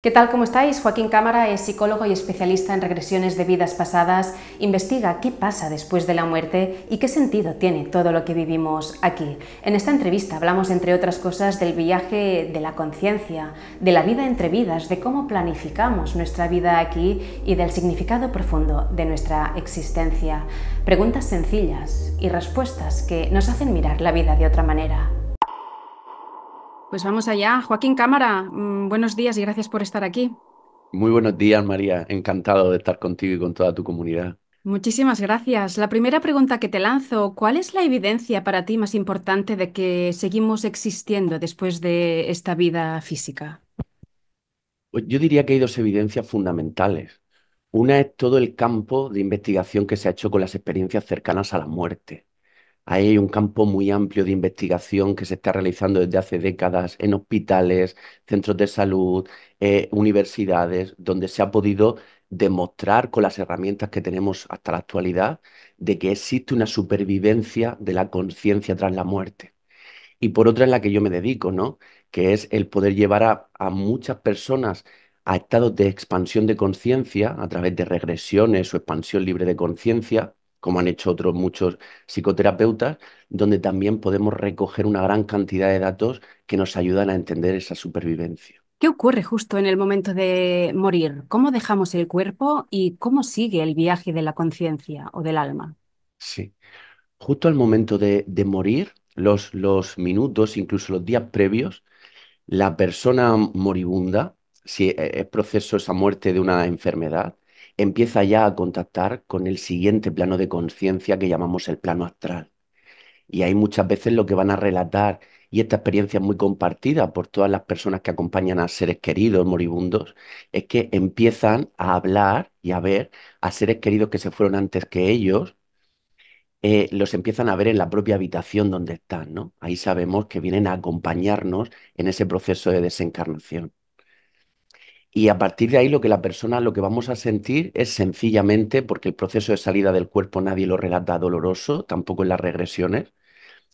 ¿Qué tal? ¿Cómo estáis? Joaquín Cámara es psicólogo y especialista en regresiones de vidas pasadas. Investiga qué pasa después de la muerte y qué sentido tiene todo lo que vivimos aquí. En esta entrevista hablamos, entre otras cosas, del viaje de la conciencia, de la vida entre vidas, de cómo planificamos nuestra vida aquí y del significado profundo de nuestra existencia. Preguntas sencillas y respuestas que nos hacen mirar la vida de otra manera. Pues vamos allá. Joaquín Cámara, buenos días y gracias por estar aquí. Muy buenos días, María. Encantado de estar contigo y con toda tu comunidad. Muchísimas gracias. La primera pregunta que te lanzo, ¿cuál es la evidencia para ti más importante de que seguimos existiendo después de esta vida física? Pues yo diría que hay dos evidencias fundamentales. Una es todo el campo de investigación que se ha hecho con las experiencias cercanas a la muerte. Ahí hay un campo muy amplio de investigación que se está realizando desde hace décadas en hospitales, centros de salud, universidades, donde se ha podido demostrar con las herramientas que tenemos hasta la actualidad de que existe una supervivencia de la conciencia tras la muerte. Y por otra es la que yo me dedico, ¿no? Que es el poder llevar a muchas personas a estados de expansión de conciencia a través de regresiones o expansión libre de conciencia, como han hecho otros muchos psicoterapeutas, donde también podemos recoger una gran cantidad de datos que nos ayudan a entender esa supervivencia. ¿Qué ocurre justo en el momento de morir? ¿Cómo dejamos el cuerpo y cómo sigue el viaje de la conciencia o del alma? Sí. Justo al momento de morir, los minutos, incluso los días previos, la persona moribunda, si es proceso esa muerte de una enfermedad, empieza ya a contactar con el siguiente plano de conciencia que llamamos el plano astral. Y ahí muchas veces lo que van a relatar, y esta experiencia es muy compartida por todas las personas que acompañan a seres queridos moribundos, es que empiezan a hablar y a ver a seres queridos que se fueron antes que ellos, los empiezan a ver en la propia habitación donde están, ¿no? Ahí sabemos que vienen a acompañarnos en ese proceso de desencarnación. Y a partir de ahí lo que la persona, lo que vamos a sentir es sencillamente, porque el proceso de salida del cuerpo nadie lo relata doloroso, tampoco en las regresiones,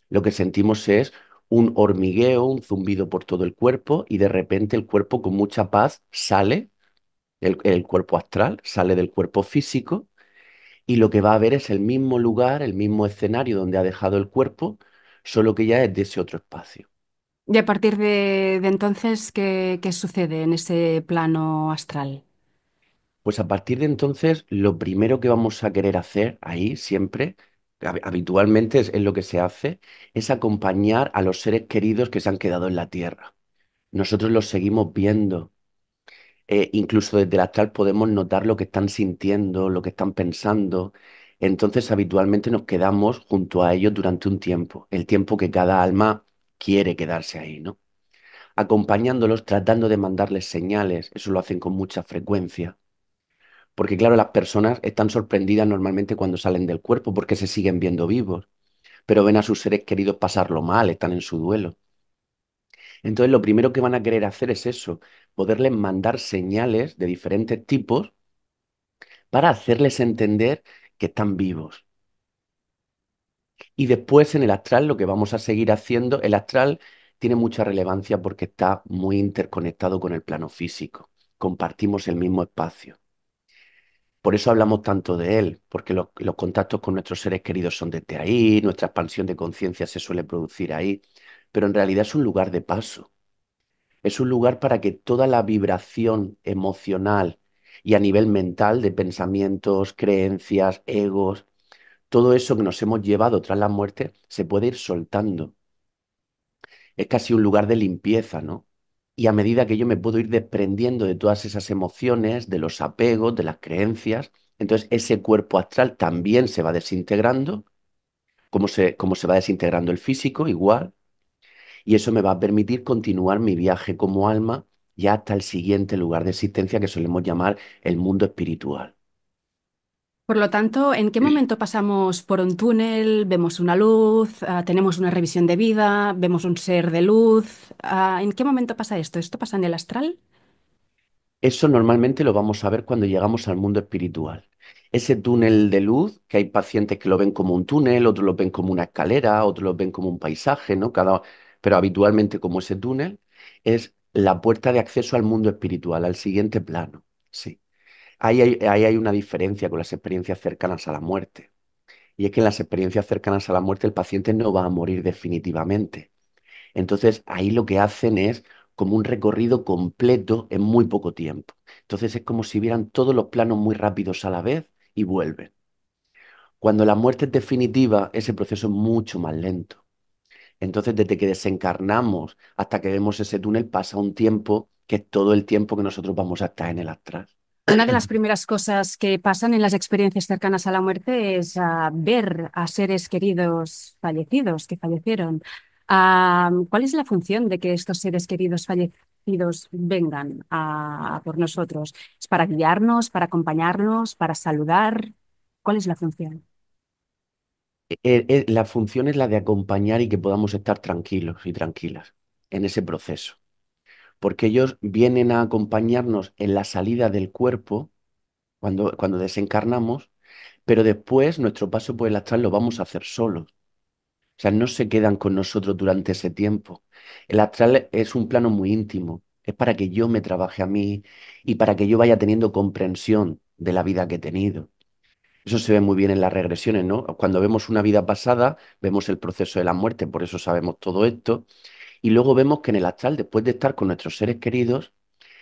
lo que sentimos es un hormigueo, un zumbido por todo el cuerpo y de repente el cuerpo con mucha paz sale, el cuerpo astral sale del cuerpo físico y lo que va a ver es el mismo lugar, el mismo escenario donde ha dejado el cuerpo, solo que ya es de ese otro espacio. Y a partir de entonces, ¿qué sucede en ese plano astral? Pues a partir de entonces, lo primero que vamos a querer hacer ahí siempre, habitualmente es lo que se hace, es acompañar a los seres queridos que se han quedado en la tierra. Nosotros los seguimos viendo. Incluso desde el astral podemos notar lo que están sintiendo, lo que están pensando. Entonces, habitualmente nos quedamos junto a ellos durante un tiempo, el tiempo que cada alma quiere quedarse ahí, ¿no? Acompañándolos, tratando de mandarles señales, eso lo hacen con mucha frecuencia. Porque claro, las personas están sorprendidas normalmente cuando salen del cuerpo porque se siguen viendo vivos, pero ven a sus seres queridos pasarlo mal, están en su duelo. Entonces, lo primero que van a querer hacer es eso, poderles mandar señales de diferentes tipos para hacerles entender que están vivos. Y después en el astral lo que vamos a seguir haciendo, el astral tiene mucha relevancia porque está muy interconectado con el plano físico. Compartimos el mismo espacio. Por eso hablamos tanto de él, porque los contactos con nuestros seres queridos son desde ahí, nuestra expansión de conciencia se suele producir ahí, pero en realidad es un lugar de paso. Es un lugar para que toda la vibración emocional y a nivel mental de pensamientos, creencias, egos, todo eso que nos hemos llevado tras la muerte se puede ir soltando. Es casi un lugar de limpieza, ¿no? Y a medida que yo me puedo ir desprendiendo de todas esas emociones, de los apegos, de las creencias, entonces ese cuerpo astral también se va desintegrando, como se va desintegrando el físico, igual, y eso me va a permitir continuar mi viaje como alma ya hasta el siguiente lugar de existencia que solemos llamar el mundo espiritual. Por lo tanto, ¿en qué momento pasamos por un túnel, vemos una luz, tenemos una revisión de vida, vemos un ser de luz? ¿En qué momento pasa esto? ¿Esto pasa en el astral? Eso normalmente lo vamos a ver cuando llegamos al mundo espiritual. Ese túnel de luz, que hay pacientes que lo ven como un túnel, otros lo ven como una escalera, otros lo ven como un paisaje, ¿no? Pero habitualmente como ese túnel, es la puerta de acceso al mundo espiritual, al siguiente plano. Sí. Ahí hay una diferencia con las experiencias cercanas a la muerte. Y es que en las experiencias cercanas a la muerte el paciente no va a morir definitivamente. Entonces ahí lo que hacen es como un recorrido completo en muy poco tiempo. Entonces es como si vieran todos los planos muy rápidos a la vez y vuelven. Cuando la muerte es definitiva, ese proceso es mucho más lento. Entonces, desde que desencarnamos hasta que vemos ese túnel, pasa un tiempo que es todo el tiempo que nosotros vamos a estar en el astral. Una de las primeras cosas que pasan en las experiencias cercanas a la muerte es ver a seres queridos fallecidos, que fallecieron. ¿Cuál es la función de que estos seres queridos fallecidos vengan a por nosotros? ¿Es para guiarnos, para acompañarnos, para saludar? ¿Cuál es la función? La función es la de acompañar y que podamos estar tranquilos y tranquilas en ese proceso, porque ellos vienen a acompañarnos en la salida del cuerpo cuando desencarnamos, pero después nuestro paso por el astral lo vamos a hacer solos. O sea, no se quedan con nosotros durante ese tiempo. El astral es un plano muy íntimo. Es para que yo me trabaje a mí y para que yo vaya teniendo comprensión de la vida que he tenido. Eso se ve muy bien en las regresiones, ¿no? Cuando vemos una vida pasada, vemos el proceso de la muerte, por eso sabemos todo esto. Y luego vemos que en el astral, después de estar con nuestros seres queridos,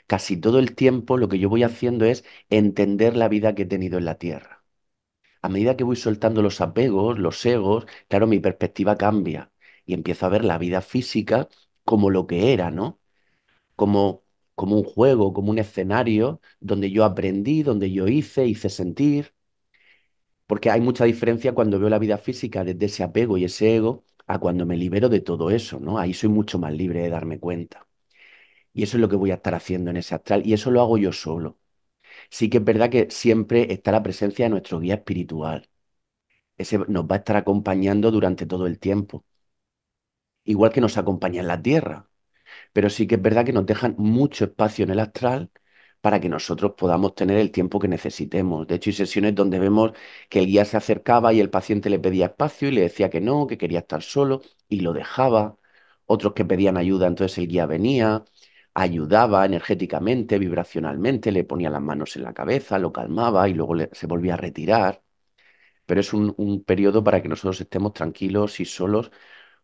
casi todo el tiempo lo que yo voy haciendo es entender la vida que he tenido en la tierra. A medida que voy soltando los apegos, los egos, claro, mi perspectiva cambia y empiezo a ver la vida física como lo que era, ¿no? Como, como un juego, como un escenario donde yo aprendí, donde yo hice sentir, porque hay mucha diferencia cuando veo la vida física desde ese apego y ese ego a cuando me libero de todo eso, ¿no? Ahí soy mucho más libre de darme cuenta. Y eso es lo que voy a estar haciendo en ese astral y eso lo hago yo solo. Sí que es verdad que siempre está la presencia de nuestro guía espiritual. Ese nos va a estar acompañando durante todo el tiempo, igual que nos acompaña en la Tierra, pero sí que es verdad que nos dejan mucho espacio en el astral para que nosotros podamos tener el tiempo que necesitemos. De hecho, hay sesiones donde vemos que el guía se acercaba y el paciente le pedía espacio y le decía que no, que quería estar solo y lo dejaba. Otros que pedían ayuda, entonces el guía venía, ayudaba energéticamente, vibracionalmente, le ponía las manos en la cabeza, lo calmaba y luego se volvía a retirar. Pero es un periodo para que nosotros estemos tranquilos y solos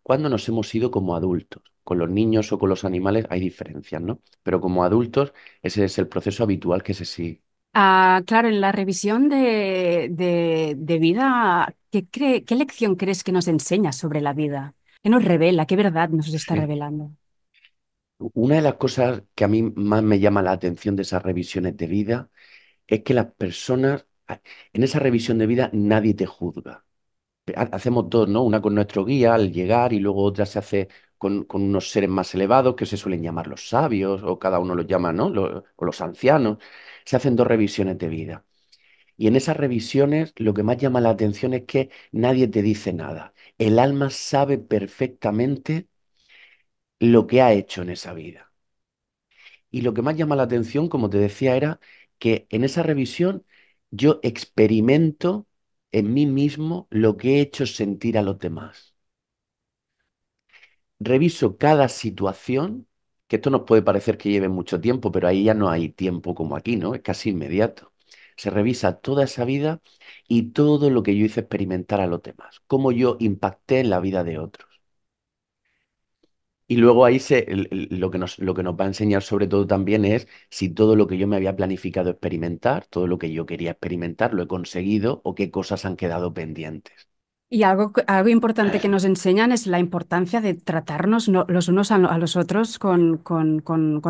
cuando nos hemos ido como adultos. Con los niños o con los animales hay diferencias, ¿no? Pero como adultos ese es el proceso habitual que se sigue. Claro, en la revisión de vida, ¿qué lección crees que nos enseña sobre la vida? ¿Qué nos revela? ¿Qué verdad nos está Sí. revelando? Una de las cosas que a mí más me llama la atención de esas revisiones de vida es que las personas, en esa revisión de vida nadie te juzga. Hacemos dos, ¿no? Una con nuestro guía al llegar y luego otra se hace con unos seres más elevados que se suelen llamar los sabios o cada uno los llama, ¿no? O los ancianos. Se hacen dos revisiones de vida. Y en esas revisiones lo que más llama la atención es que nadie te dice nada. El alma sabe perfectamente lo que ha hecho en esa vida. Y lo que más llama la atención, como te decía, era que en esa revisión yo experimento en mí mismo lo que he hecho sentir a los demás. Reviso cada situación, que esto nos puede parecer que lleve mucho tiempo, pero ahí ya no hay tiempo como aquí, ¿no? Es casi inmediato. Se revisa toda esa vida y todo lo que yo hice experimentar a los demás, cómo yo impacté en la vida de otros. Y luego ahí lo que nos va a enseñar sobre todo también es si todo lo que yo me había planificado experimentar, todo lo que yo quería experimentar, lo he conseguido o qué cosas han quedado pendientes. Y algo importante que nos enseñan es la importancia de tratarnos los unos a los otros con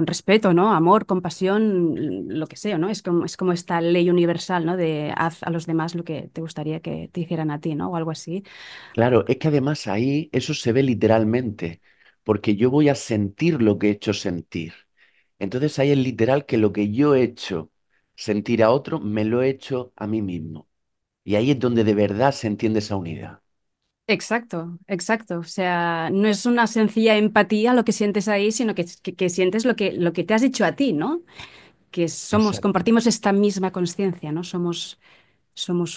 respeto, ¿no? Amor, compasión, lo que sea, ¿no? Es como esta ley universal, ¿no? De haz a los demás lo que te gustaría que te hicieran a ti, ¿no? O algo así. Claro, es que además ahí eso se ve literalmente, porque yo voy a sentir lo que he hecho sentir. Entonces ahí es literal que lo que yo he hecho sentir a otro, me lo he hecho a mí mismo. Y ahí es donde de verdad se entiende esa unidad. Exacto, exacto. O sea, no es una sencilla empatía lo que sientes ahí, sino que sientes lo que te has dicho a ti, ¿no? Que Exacto. compartimos esta misma conciencia, ¿no? Somos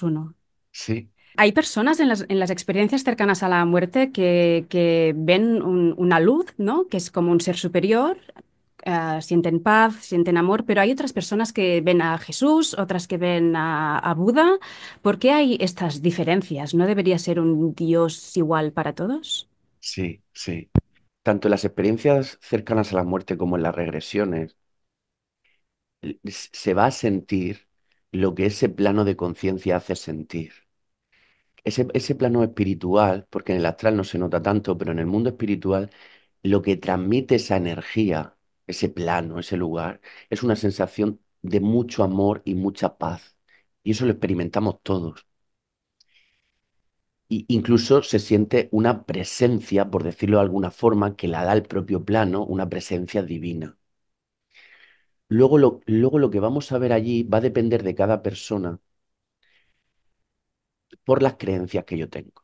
uno. Sí. Hay personas en las experiencias cercanas a la muerte que ven una luz, ¿no? Que es como un ser superior, sienten paz, sienten amor, pero hay otras personas que ven a Jesús, otras que ven a Buda. ¿Por qué hay estas diferencias? ¿No debería ser un Dios igual para todos? Sí, sí. Tanto en las experiencias cercanas a la muerte como en las regresiones, se va a sentir lo que ese plano de conciencia hace sentir. Ese plano espiritual, porque en el astral no se nota tanto, pero en el mundo espiritual, lo que transmite esa energía, ese plano, ese lugar, es una sensación de mucho amor y mucha paz. Y eso lo experimentamos todos. Y incluso se siente una presencia, por decirlo de alguna forma, que la da el propio plano, una presencia divina. Luego lo que vamos a ver allí va a depender de cada persona por las creencias que yo tengo.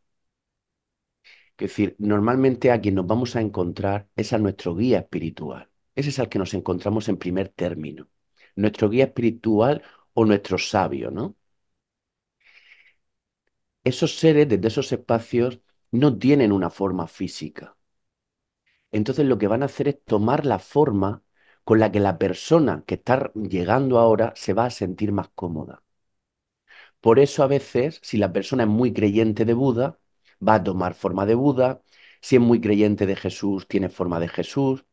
Es decir, normalmente a quien nos vamos a encontrar es a nuestro guía espiritual. Ese es al que nos encontramos en primer término. Nuestro guía espiritual o nuestro sabio, ¿no? Esos seres desde esos espacios no tienen una forma física. Entonces lo que van a hacer es tomar la forma con la que la persona que está llegando ahora se va a sentir más cómoda. Por eso a veces, si la persona es muy creyente de Buda, va a tomar forma de Buda. Si es muy creyente de Jesús, tiene forma de Jesús.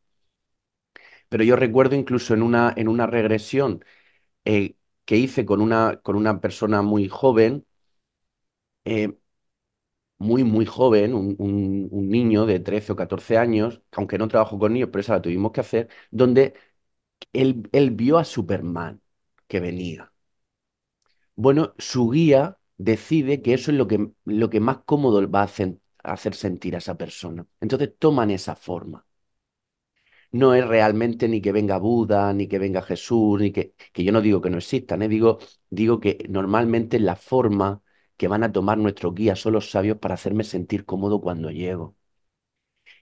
Pero yo recuerdo incluso en una regresión que hice con una persona muy joven, eh, muy joven, un niño de 13 o 14 años, aunque no trabajo con niños, pero esa la tuvimos que hacer, donde él vio a Superman que venía. Bueno, su guía decide que eso es lo que más cómodo va a hacer sentir a esa persona. Entonces toman esa forma. No es realmente ni que venga Buda, ni que venga Jesús, que yo no digo que no existan, digo que normalmente la forma que van a tomar nuestros guías son los sabios para hacerme sentir cómodo cuando llego.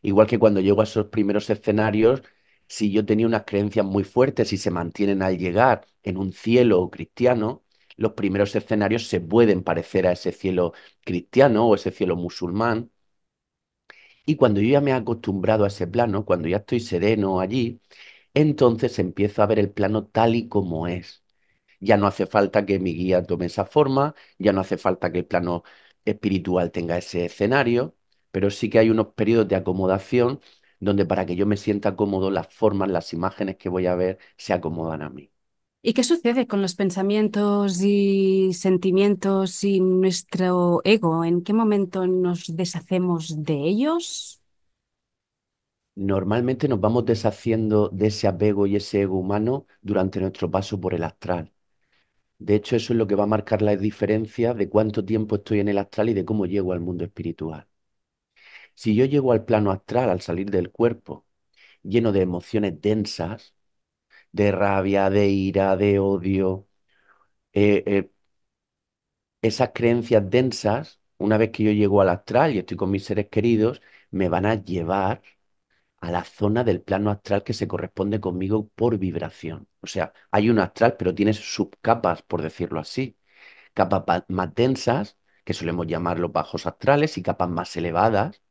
Igual que cuando llego a esos primeros escenarios, si yo tenía unas creencias muy fuertes y se mantienen al llegar en un cielo cristiano, los primeros escenarios se pueden parecer a ese cielo cristiano o ese cielo musulmán. Y cuando yo ya me he acostumbrado a ese plano, cuando ya estoy sereno allí, entonces empiezo a ver el plano tal y como es. Ya no hace falta que mi guía tome esa forma, ya no hace falta que el plano espiritual tenga ese escenario, pero sí que hay unos periodos de acomodación donde para que yo me sienta cómodo, las formas, las imágenes que voy a ver se acomodan a mí. ¿Y qué sucede con los pensamientos y sentimientos y nuestro ego? ¿En qué momento nos deshacemos de ellos? Normalmente nos vamos deshaciendo de ese apego y ese ego humano durante nuestro paso por el astral. De hecho, eso es lo que va a marcar la diferencia de cuánto tiempo estoy en el astral y de cómo llego al mundo espiritual. Si yo llego al plano astral al salir del cuerpo, lleno de emociones densas, de rabia, de ira, de odio, eh, eh, esas creencias densas, una vez que yo llego al astral y estoy con mis seres queridos, me van a llevar a la zona del plano astral que se corresponde conmigo por vibración. O sea, hay un astral, pero tienes subcapas, por decirlo así. Capas más densas, que solemos llamar los bajos astrales, y capas más elevadas,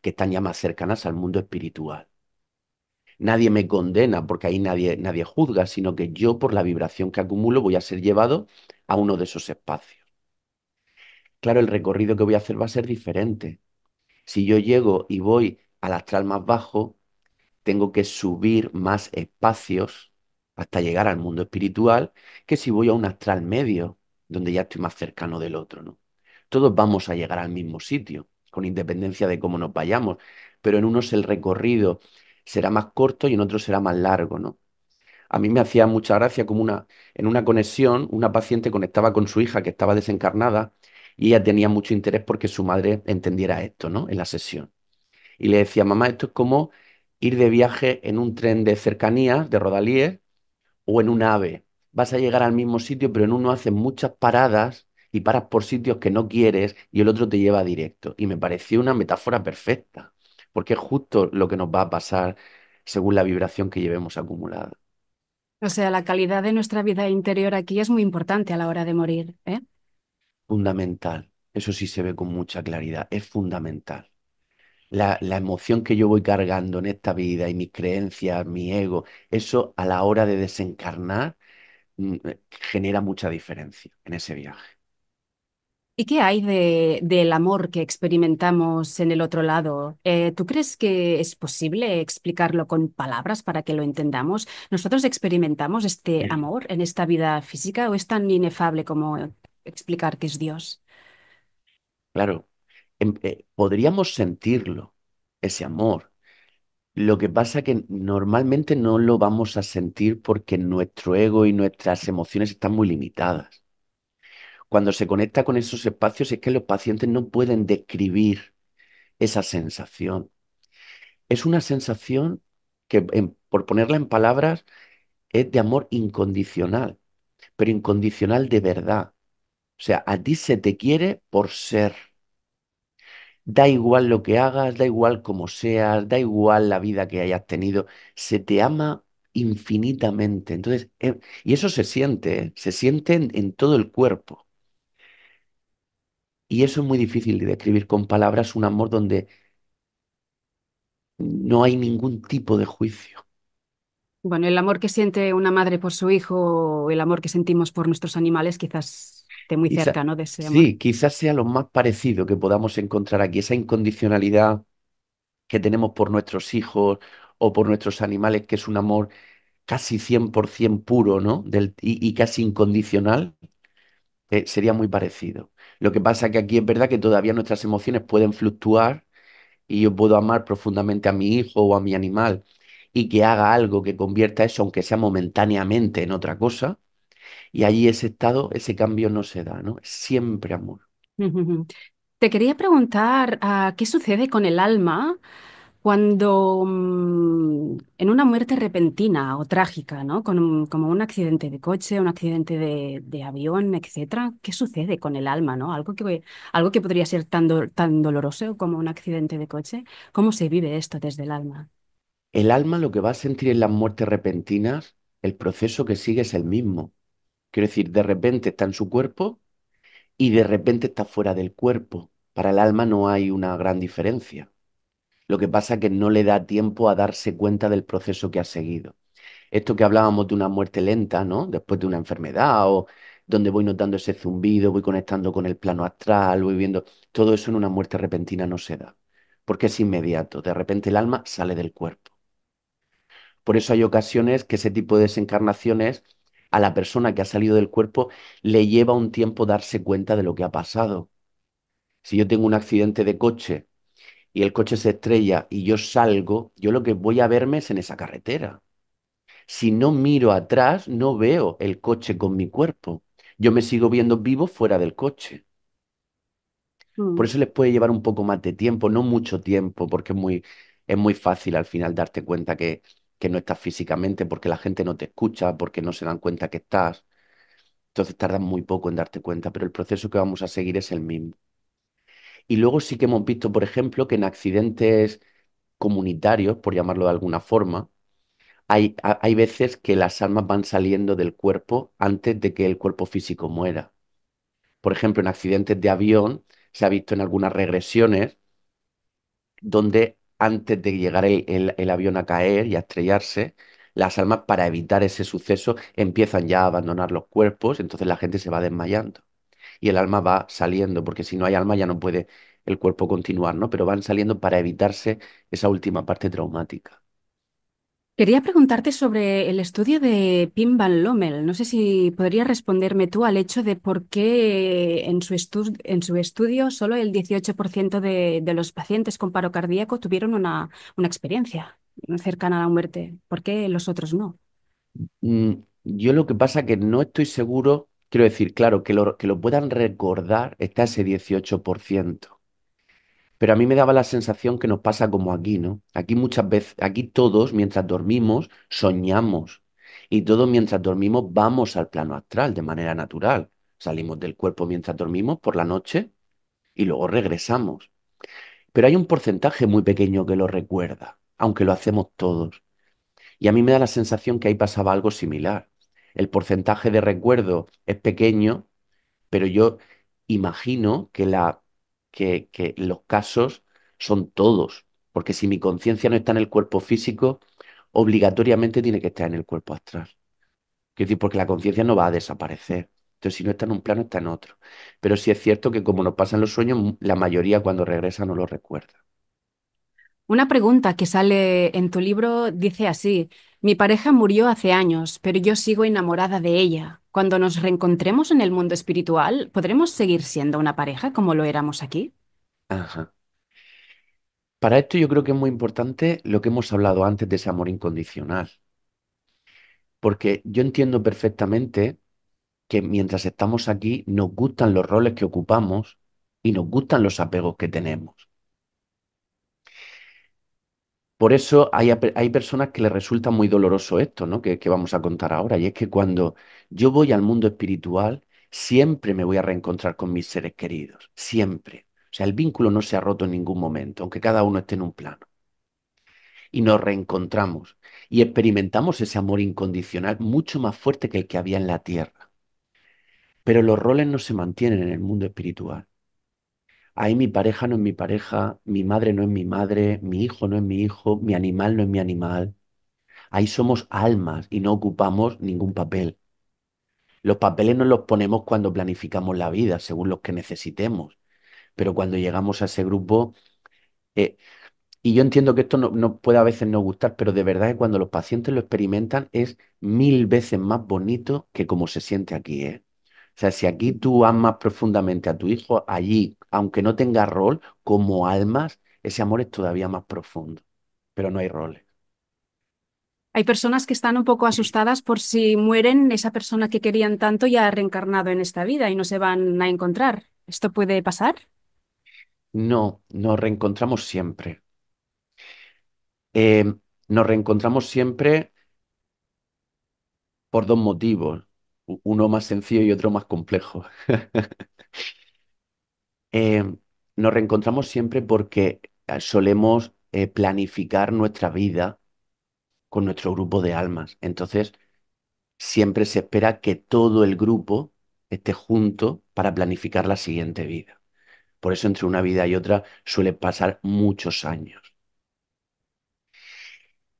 que están ya más cercanas al mundo espiritual. Nadie me condena porque ahí nadie juzga, sino que yo por la vibración que acumulo voy a ser llevado a uno de esos espacios. Claro, el recorrido que voy a hacer va a ser diferente. Si yo llego y voy al astral más bajo, tengo que subir más espacios hasta llegar al mundo espiritual que si voy a un astral medio, donde ya estoy más cercano del otro, ¿no? Todos vamos a llegar al mismo sitio, con independencia de cómo nos vayamos, pero en unos el recorrido será más corto y en otros será más largo, ¿no? A mí me hacía mucha gracia como en una conexión, una paciente conectaba con su hija que estaba desencarnada y ella tenía mucho interés porque su madre entendiera esto, ¿no? En la sesión. Y le decía, mamá, esto es como ir de viaje en un tren de cercanías, de Rodalies, o en un AVE. Vas a llegar al mismo sitio, pero en uno haces muchas paradas y paras por sitios que no quieres y el otro te lleva directo. Y me pareció una metáfora perfecta, porque es justo lo que nos va a pasar según la vibración que llevemos acumulada. O sea, la calidad de nuestra vida interior aquí es muy importante a la hora de morir, ¿eh? Fundamental. Eso sí se ve con mucha claridad. Es fundamental. la emoción que yo voy cargando en esta vida y mis creencias, mi ego, eso a la hora de desencarnar genera mucha diferencia en ese viaje. ¿Y qué hay del amor que experimentamos en el otro lado? ¿Tú crees que es posible explicarlo con palabras para que lo entendamos? ¿Nosotros experimentamos este amor en esta vida física o es tan inefable como explicar que es Dios? Claro, podríamos sentirlo, ese amor. Lo que pasa que normalmente no lo vamos a sentir porque nuestro ego y nuestras emociones están muy limitadas. Cuando se conecta con esos espacios es que los pacientes no pueden describir esa sensación. Es una sensación que, por ponerla en palabras, es de amor incondicional, pero incondicional de verdad. O sea, a ti se te quiere por ser. Da igual lo que hagas, da igual cómo seas, da igual la vida que hayas tenido, se te ama infinitamente. Entonces, y eso se siente, ¿eh? Se siente en todo el cuerpo. Y eso es muy difícil de describir con palabras, un amor donde no hay ningún tipo de juicio. Bueno, el amor que siente una madre por su hijo o el amor que sentimos por nuestros animales quizás esté muy Quizá- cerca, ¿no? De ese amor. sí, quizás sea lo más parecido que podamos encontrar aquí, esa incondicionalidad que tenemos por nuestros hijos o por nuestros animales, que es un amor casi 100% puro, ¿no? Y casi incondicional, sería muy parecido. Lo que pasa es que aquí es verdad que todavía nuestras emociones pueden fluctuar y yo puedo amar profundamente a mi hijo o a mi animal y que haga algo que convierta eso, aunque sea momentáneamente, en otra cosa, y allí ese estado, ese cambio no se da, ¿no? Es siempre amor. Te quería preguntar, ¿qué sucede con el alma cuando en una muerte repentina o trágica, ¿no? Como un accidente de coche, un accidente de avión, etcétera? ¿Qué sucede con el alma, ¿no? Algo que podría ser tan doloroso como un accidente de coche. ¿Cómo se vive esto desde el alma? El alma lo que va a sentir en las muertes repentinas, el proceso que sigue es el mismo. Quiero decir, de repente está en su cuerpo y de repente está fuera del cuerpo. Para el alma no hay una gran diferencia. Lo que pasa es que no le da tiempo a darse cuenta del proceso que ha seguido. Esto que hablábamos de una muerte lenta, ¿no? Después de una enfermedad o donde voy notando ese zumbido, voy conectando con el plano astral, voy viendo, todo eso en una muerte repentina no se da, porque es inmediato. De repente el alma sale del cuerpo. Por eso hay ocasiones que ese tipo de desencarnaciones a la persona que ha salido del cuerpo le lleva un tiempo darse cuenta de lo que ha pasado. Si yo tengo un accidente de coche y el coche se estrella y yo salgo, yo lo que voy a verme es en esa carretera. Si no miro atrás, no veo el coche con mi cuerpo. Yo me sigo viendo vivo fuera del coche. Por Mm. eso les puede llevar un poco más de tiempo, no mucho tiempo, porque es muy fácil al final darte cuenta que no estás físicamente, porque la gente no te escucha, porque no se dan cuenta que estás. Entonces tardas muy poco en darte cuenta, pero el proceso que vamos a seguir es el mismo. Y luego sí que hemos visto, por ejemplo, que en accidentes comunitarios, por llamarlo de alguna forma, hay veces que las almas van saliendo del cuerpo antes de que el cuerpo físico muera. Por ejemplo, en accidentes de avión se ha visto en algunas regresiones donde antes de llegar el avión a caer y a estrellarse, las almas para evitar ese suceso empiezan ya a abandonar los cuerpos, entonces la gente se va desmayando y el alma va saliendo, porque si no hay alma ya no puede el cuerpo continuar, ¿no? Pero van saliendo para evitarse esa última parte traumática. Quería preguntarte sobre el estudio de Pim Van Lommel. No sé si podrías responderme tú al hecho de por qué en su estudio solo el 18% de los pacientes con paro cardíaco tuvieron una experiencia cercana a la muerte. ¿Por qué los otros no? Yo lo que pasa que no estoy seguro, quiero decir, claro, que lo puedan recordar está ese 18%. Pero a mí me daba la sensación que nos pasa como aquí, ¿no? Aquí muchas veces, aquí todos, mientras dormimos, soñamos. Y todos mientras dormimos vamos al plano astral de manera natural. Salimos del cuerpo mientras dormimos por la noche y luego regresamos. Pero hay un porcentaje muy pequeño que lo recuerda, aunque lo hacemos todos. Y a mí me da la sensación que ahí pasaba algo similar. El porcentaje de recuerdo es pequeño, pero yo imagino que los casos son todos. porque si mi conciencia no está en el cuerpo físico, obligatoriamente tiene que estar en el cuerpo astral. Quiero decir, porque la conciencia no va a desaparecer. Entonces, si no está en un plano, está en otro. Pero sí es cierto que como nos pasan los sueños, la mayoría cuando regresa no lo recuerda. Una pregunta que sale en tu libro dice así: mi pareja murió hace años, pero yo sigo enamorada de ella. Cuando nos reencontremos en el mundo espiritual, ¿podremos seguir siendo una pareja como lo éramos aquí? Ajá. Para esto yo creo que es muy importante lo que hemos hablado antes de ese amor incondicional, porque yo entiendo perfectamente que mientras estamos aquí nos gustan los roles que ocupamos y nos gustan los apegos que tenemos. Por eso hay personas que les resulta muy doloroso esto, ¿no? Que vamos a contar ahora, y es que cuando yo voy al mundo espiritual, siempre me voy a reencontrar con mis seres queridos, siempre. O sea, el vínculo no se ha roto en ningún momento, aunque cada uno esté en un plano. Y nos reencontramos y experimentamos ese amor incondicional mucho más fuerte que el que había en la tierra. Pero los roles no se mantienen en el mundo espiritual. Ahí mi pareja no es mi pareja, mi madre no es mi madre, mi hijo no es mi hijo, mi animal no es mi animal. Ahí somos almas y no ocupamos ningún papel. Los papeles nos los ponemos cuando planificamos la vida, según los que necesitemos. Pero cuando llegamos a ese grupo, eh, y yo entiendo que esto no puede a veces no gustar, pero de verdad que cuando los pacientes lo experimentan es 1000 veces más bonito que como se siente aquí, ¿eh? O sea, si aquí tú amas profundamente a tu hijo, allí, aunque no tenga rol, como almas, ese amor es todavía más profundo. Pero no hay roles. Hay personas que están un poco asustadas por si mueren, esa persona que querían tanto ya ha reencarnado en esta vida y no se van a encontrar. ¿Esto puede pasar? No, nos reencontramos siempre. Eh, Nos reencontramos siempre por dos motivos, uno más sencillo y otro más complejo. Eh, Nos reencontramos siempre porque solemos planificar nuestra vida con nuestro grupo de almas. Entonces, siempre se espera que todo el grupo esté junto para planificar la siguiente vida. Por eso entre una vida y otra suele pasar muchos años.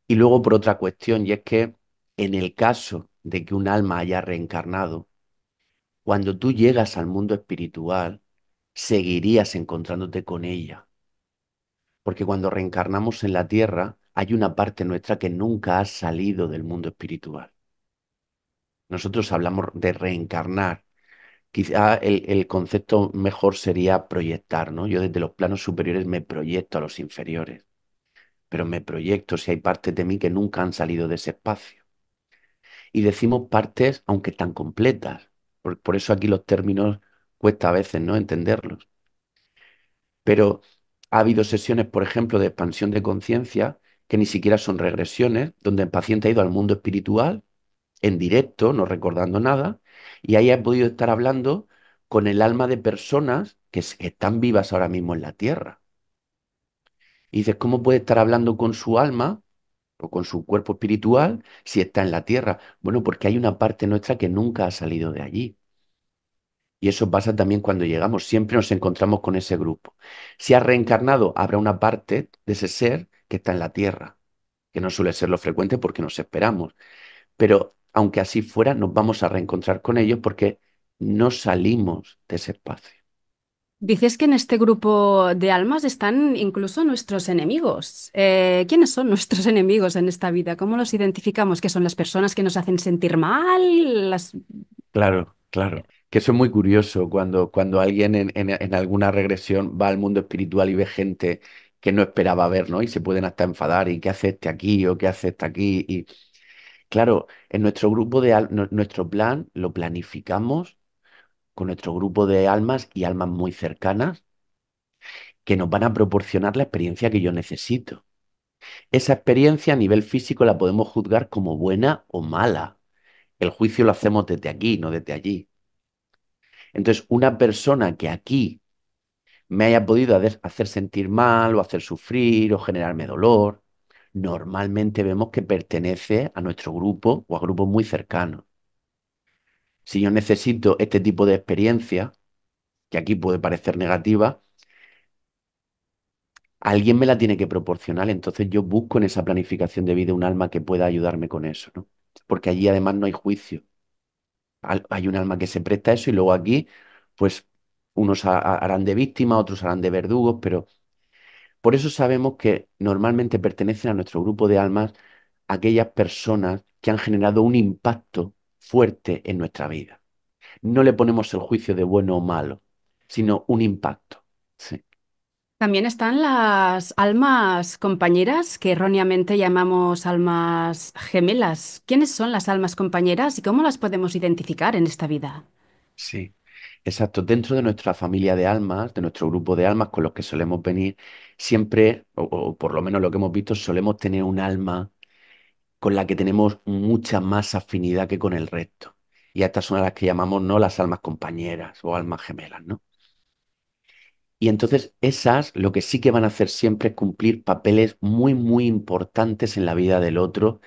Y luego por otra cuestión, y es que en el caso de que un alma haya reencarnado, cuando tú llegas al mundo espiritual, seguirías encontrándote con ella. Porque cuando reencarnamos en la tierra, hay una parte nuestra que nunca ha salido del mundo espiritual. Nosotros hablamos de reencarnar. Quizá el concepto mejor sería proyectar, ¿no? Yo desde los planos superiores me proyecto a los inferiores, pero me proyecto si hay partes de mí que nunca han salido de ese espacio. Y decimos partes, aunque tan completas. Por eso aquí los términos cuesta a veces, ¿no? Entenderlos. Pero ha habido sesiones, por ejemplo, de expansión de conciencia que ni siquiera son regresiones, donde el paciente ha ido al mundo espiritual en directo, no recordando nada, y ahí ha podido estar hablando con el alma de personas que están vivas ahora mismo en la tierra. Y dices, ¿cómo puede estar hablando con su alma o con su cuerpo espiritual si está en la tierra? Bueno, porque hay una parte nuestra que nunca ha salido de allí. Y eso pasa también cuando llegamos, siempre nos encontramos con ese grupo. Si ha reencarnado, habrá una parte de ese ser que está en la tierra, que no suele ser lo frecuente porque nos esperamos. Pero aunque así fuera, nos vamos a reencontrar con ellos porque no salimos de ese espacio. Dices que en este grupo de almas están incluso nuestros enemigos. ¿Quiénes son nuestros enemigos en esta vida? ¿Cómo los identificamos? ¿Que son las personas que nos hacen sentir mal? Claro, claro. Que eso es muy curioso cuando alguien en alguna regresión va al mundo espiritual y ve gente que no esperaba ver, ¿no? Y se pueden hasta enfadar y qué hace este aquí o qué hace este aquí. Y claro, en nuestro grupo nuestro plan lo planificamos con nuestro grupo de almas y almas muy cercanas que nos van a proporcionar la experiencia que yo necesito. Esa experiencia a nivel físico la podemos juzgar como buena o mala. El juicio lo hacemos desde aquí, no desde allí. Entonces, una persona que aquí me haya podido hacer sentir mal o hacer sufrir o generarme dolor, normalmente vemos que pertenece a nuestro grupo o a grupos muy cercanos. Si yo necesito este tipo de experiencia, que aquí puede parecer negativa, alguien me la tiene que proporcionar, entonces yo busco en esa planificación de vida un alma que pueda ayudarme con eso, ¿no? Porque allí además no hay juicio. Hay un alma que se presta a eso y luego aquí, pues unos harán de víctima, otros harán de verdugos, pero por eso sabemos que normalmente pertenecen a nuestro grupo de almas aquellas personas que han generado un impacto fuerte en nuestra vida. No le ponemos el juicio de bueno o malo, sino un impacto. Sí, También están las almas compañeras, que erróneamente llamamos almas gemelas. ¿Quiénes son las almas compañeras y cómo las podemos identificar en esta vida? sí. Exacto. Dentro de nuestra familia de almas, de nuestro grupo de almas con los que solemos venir, siempre, o por lo menos lo que hemos visto, solemos tener un alma con la que tenemos mucha más afinidad que con el resto. Y a estas son a las que llamamos no las almas compañeras o almas gemelas, ¿no? Y entonces esas lo que sí que van a hacer siempre es cumplir papeles muy, muy importantes en la vida del otro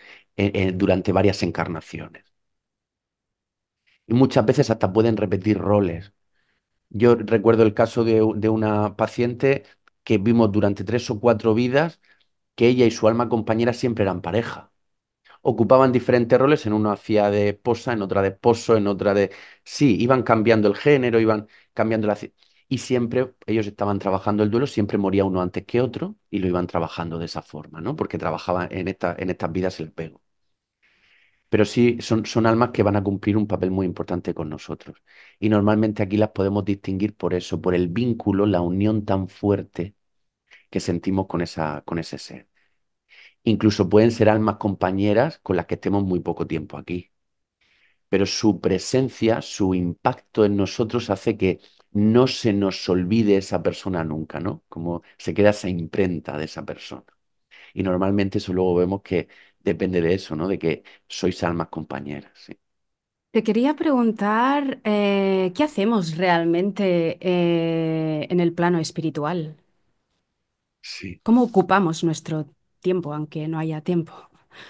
durante varias encarnaciones. Y muchas veces hasta pueden repetir roles. Yo recuerdo el caso de una paciente que vimos durante 3 o 4 vidas que ella y su alma compañera siempre eran pareja. Ocupaban diferentes roles, en uno hacía de esposa, en otra de esposo, en otra de... Sí, iban cambiando el género, iban cambiando la... Y siempre ellos estaban trabajando el duelo, siempre moría uno antes que otro y lo iban trabajando de esa forma, ¿no? Porque trabajaban en estas vidas el pego. Pero sí, son almas que van a cumplir un papel muy importante con nosotros. Y normalmente aquí las podemos distinguir por eso, por el vínculo, la unión tan fuerte que sentimos con ese ser. Incluso pueden ser almas compañeras con las que estemos muy poco tiempo aquí, pero su presencia, su impacto en nosotros hace que no se nos olvide esa persona nunca, ¿no? Como se queda esa imprenta de esa persona. Y normalmente eso luego vemos que depende de eso, ¿no? De que sois almas compañeras, sí. Te quería preguntar, ¿qué hacemos realmente en el plano espiritual? Sí, ¿Cómo ocupamos nuestro tiempo, aunque no haya tiempo?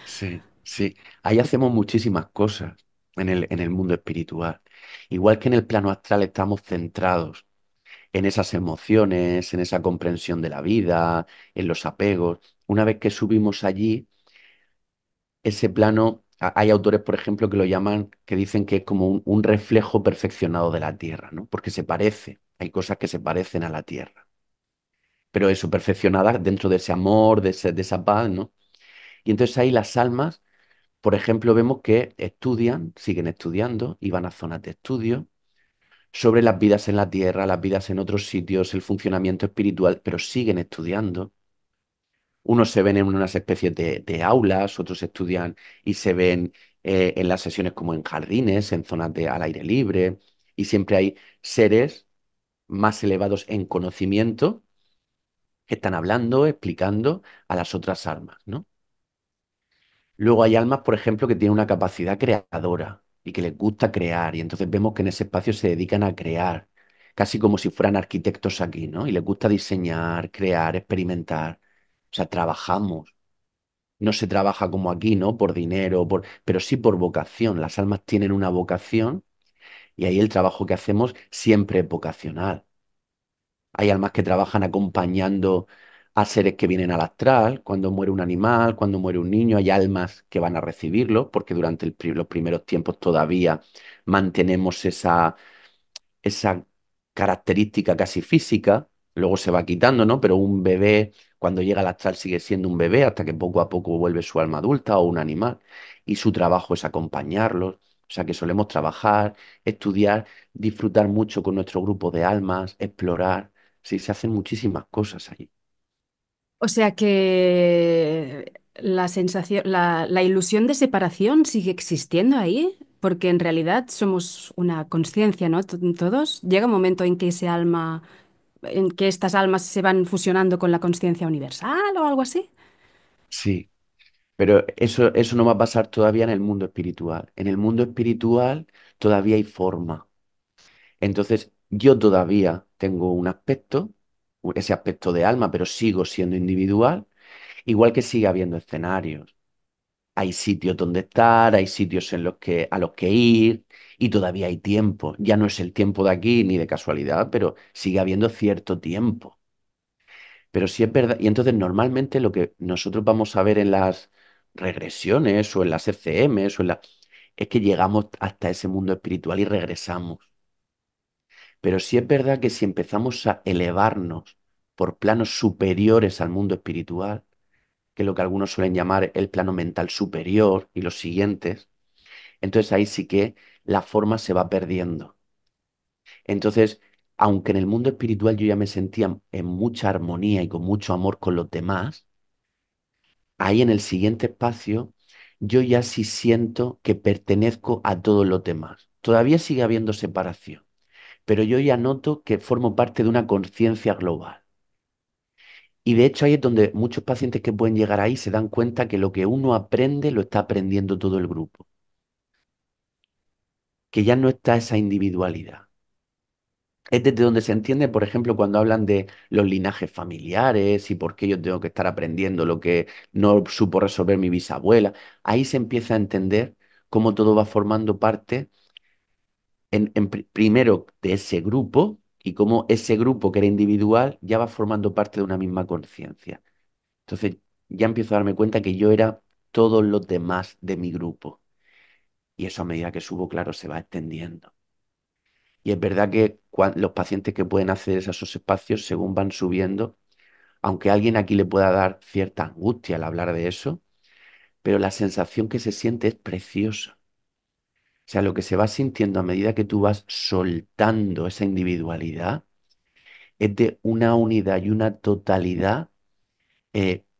sí, sí. Ahí hacemos muchísimas cosas en el mundo espiritual. Igual que en el plano astral estamos centrados en esas emociones, en esa comprensión de la vida, en los apegos. Una vez que subimos allí, ese plano, hay autores, por ejemplo, que lo llaman, que dicen que es como un reflejo perfeccionado de la Tierra, ¿no? Porque se parece, hay cosas que se parecen a la Tierra, pero eso, perfeccionadas dentro de ese amor, de esa paz, ¿no? Y entonces ahí las almas, por ejemplo, vemos que estudian, siguen estudiando y van a zonas de estudio sobre las vidas en la Tierra, las vidas en otros sitios, el funcionamiento espiritual, pero siguen estudiando. Unos se ven en unas especies de aulas, otros estudian y se ven en las sesiones como en jardines, en zonas al aire libre, y siempre hay seres más elevados en conocimiento que están hablando, explicando a las otras almas, ¿no? Luego hay almas, por ejemplo, que tienen una capacidad creadora y que les gusta crear, y entonces vemos que en ese espacio se dedican a crear, casi como si fueran arquitectos aquí, ¿no? Y les gusta diseñar, crear, experimentar. O sea, trabajamos. No se trabaja como aquí, ¿no? Por dinero, pero sí por vocación. Las almas tienen una vocación y ahí el trabajo que hacemos siempre es vocacional. Hay almas que trabajan acompañando a seres que vienen al astral, cuando muere un animal, cuando muere un niño, hay almas que van a recibirlo, porque durante los primeros tiempos todavía mantenemos esa característica casi física, luego se va quitando, ¿no? Pero un bebé, cuando llega al astral, sigue siendo un bebé hasta que poco a poco vuelve su alma adulta o un animal, y su trabajo es acompañarlos. O sea que solemos trabajar, estudiar, disfrutar mucho con nuestro grupo de almas, explorar. Sí, se hacen muchísimas cosas allí. O sea que la sensación, la ilusión de separación sigue existiendo ahí, porque en realidad somos una conciencia, ¿no? Todos. Llega un momento en que ese alma, en que estas almas se van fusionando con la conciencia universal o algo así. Sí, pero eso no va a pasar todavía en el mundo espiritual. En el mundo espiritual todavía hay forma. Entonces, yo todavía tengo un aspecto, ese aspecto de alma, pero sigo siendo individual, igual que sigue habiendo escenarios. Hay sitios donde estar, hay sitios a los que ir, y todavía hay tiempo. Ya no es el tiempo de aquí ni de casualidad, pero sigue habiendo cierto tiempo. Pero sí es verdad, y entonces normalmente lo que nosotros vamos a ver en las regresiones o en las ECMs es que llegamos hasta ese mundo espiritual y regresamos. Pero sí es verdad que si empezamos a elevarnos por planos superiores al mundo espiritual, que es lo que algunos suelen llamar el plano mental superior y los siguientes, entonces ahí sí que la forma se va perdiendo. Entonces, aunque en el mundo espiritual yo ya me sentía en mucha armonía y con mucho amor con los demás, ahí en el siguiente espacio yo ya sí siento que pertenezco a todos los demás. Todavía sigue habiendo separación, pero yo ya noto que formo parte de una conciencia global. Y de hecho ahí es donde muchos pacientes que pueden llegar ahí se dan cuenta que lo que uno aprende lo está aprendiendo todo el grupo, que ya no está esa individualidad. Es desde donde se entiende, por ejemplo, cuando hablan de los linajes familiares y por qué yo tengo que estar aprendiendo lo que no supo resolver mi bisabuela. Ahí se empieza a entender cómo todo va formando parte, primero, de ese grupo y cómo ese grupo que era individual ya va formando parte de una misma conciencia. Entonces ya empiezo a darme cuenta que yo era todos los demás de mi grupo. Y eso a medida que subo, claro, se va extendiendo. Y es verdad que los pacientes que pueden acceder a esos espacios, según van subiendo, aunque a alguien aquí le pueda dar cierta angustia al hablar de eso, pero la sensación que se siente es preciosa. O sea, lo que se va sintiendo a medida que tú vas soltando esa individualidad es de una unidad y una totalidad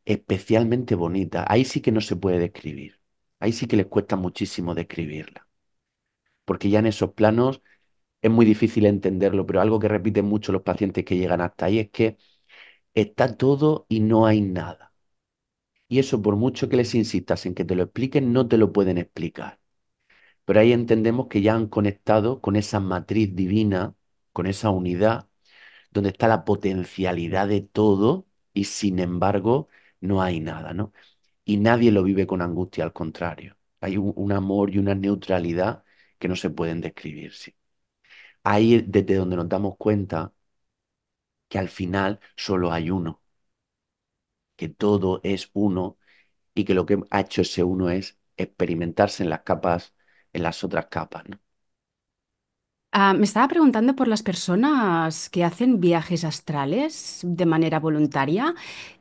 especialmente bonita. Ahí sí que no se puede describir. Ahí sí que les cuesta muchísimo describirla. Porque ya en esos planos es muy difícil entenderlo, pero algo que repiten mucho los pacientes que llegan hasta ahí es que está todo y no hay nada. Y eso, por mucho que les insistas en que te lo expliquen, no te lo pueden explicar. Pero ahí entendemos que ya han conectado con esa matriz divina, con esa unidad, donde está la potencialidad de todo y sin embargo no hay nada, ¿no? Y nadie lo vive con angustia, al contrario. Hay un amor y una neutralidad que no se pueden describir, sí. Ahí es desde donde nos damos cuenta que al final solo hay uno, que todo es uno y que lo que ha hecho ese uno es experimentarse en las capas, en las otras capas, ¿no? Me estaba preguntando por las personas que hacen viajes astrales de manera voluntaria.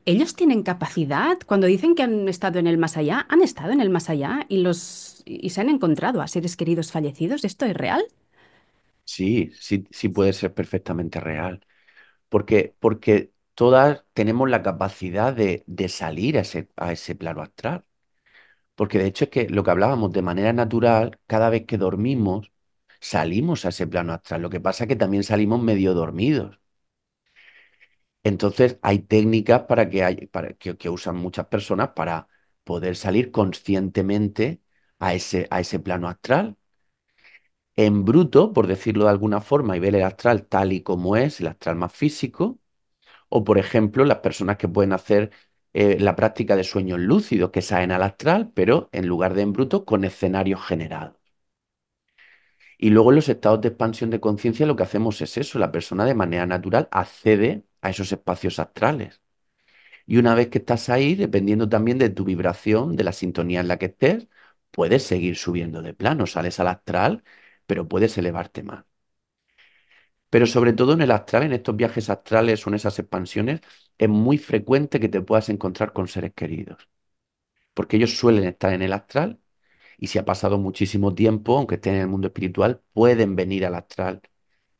¿Ellos tienen capacidad? Cuando dicen que han estado en el más allá, ¿han estado en el más allá y se han encontrado a seres queridos fallecidos? ¿Esto es real? Sí, sí, sí puede ser perfectamente real, porque todas tenemos la capacidad de salir a ese plano astral. Porque de hecho es que lo que hablábamos de manera natural, cada vez que dormimos, salimos a ese plano astral. Lo que pasa es que también salimos medio dormidos. Entonces hay técnicas que usan muchas personas para poder salir conscientemente a ese plano astral. En bruto, por decirlo de alguna forma, y ver el astral tal y como es, el astral más físico. O, por ejemplo, las personas que pueden hacer la práctica de sueños lúcidos, que salen al astral, pero en lugar de en bruto, con escenarios generados. Y luego en los estados de expansión de conciencia lo que hacemos es eso, la persona de manera natural accede a esos espacios astrales. Y una vez que estás ahí, dependiendo también de tu vibración, de la sintonía en la que estés, puedes seguir subiendo de plano, sales al astral, pero puedes elevarte más. Pero sobre todo en el astral, en estos viajes astrales o en esas expansiones, es muy frecuente que te puedas encontrar con seres queridos, porque ellos suelen estar en el astral y si ha pasado muchísimo tiempo, aunque estén en el mundo espiritual, pueden venir al astral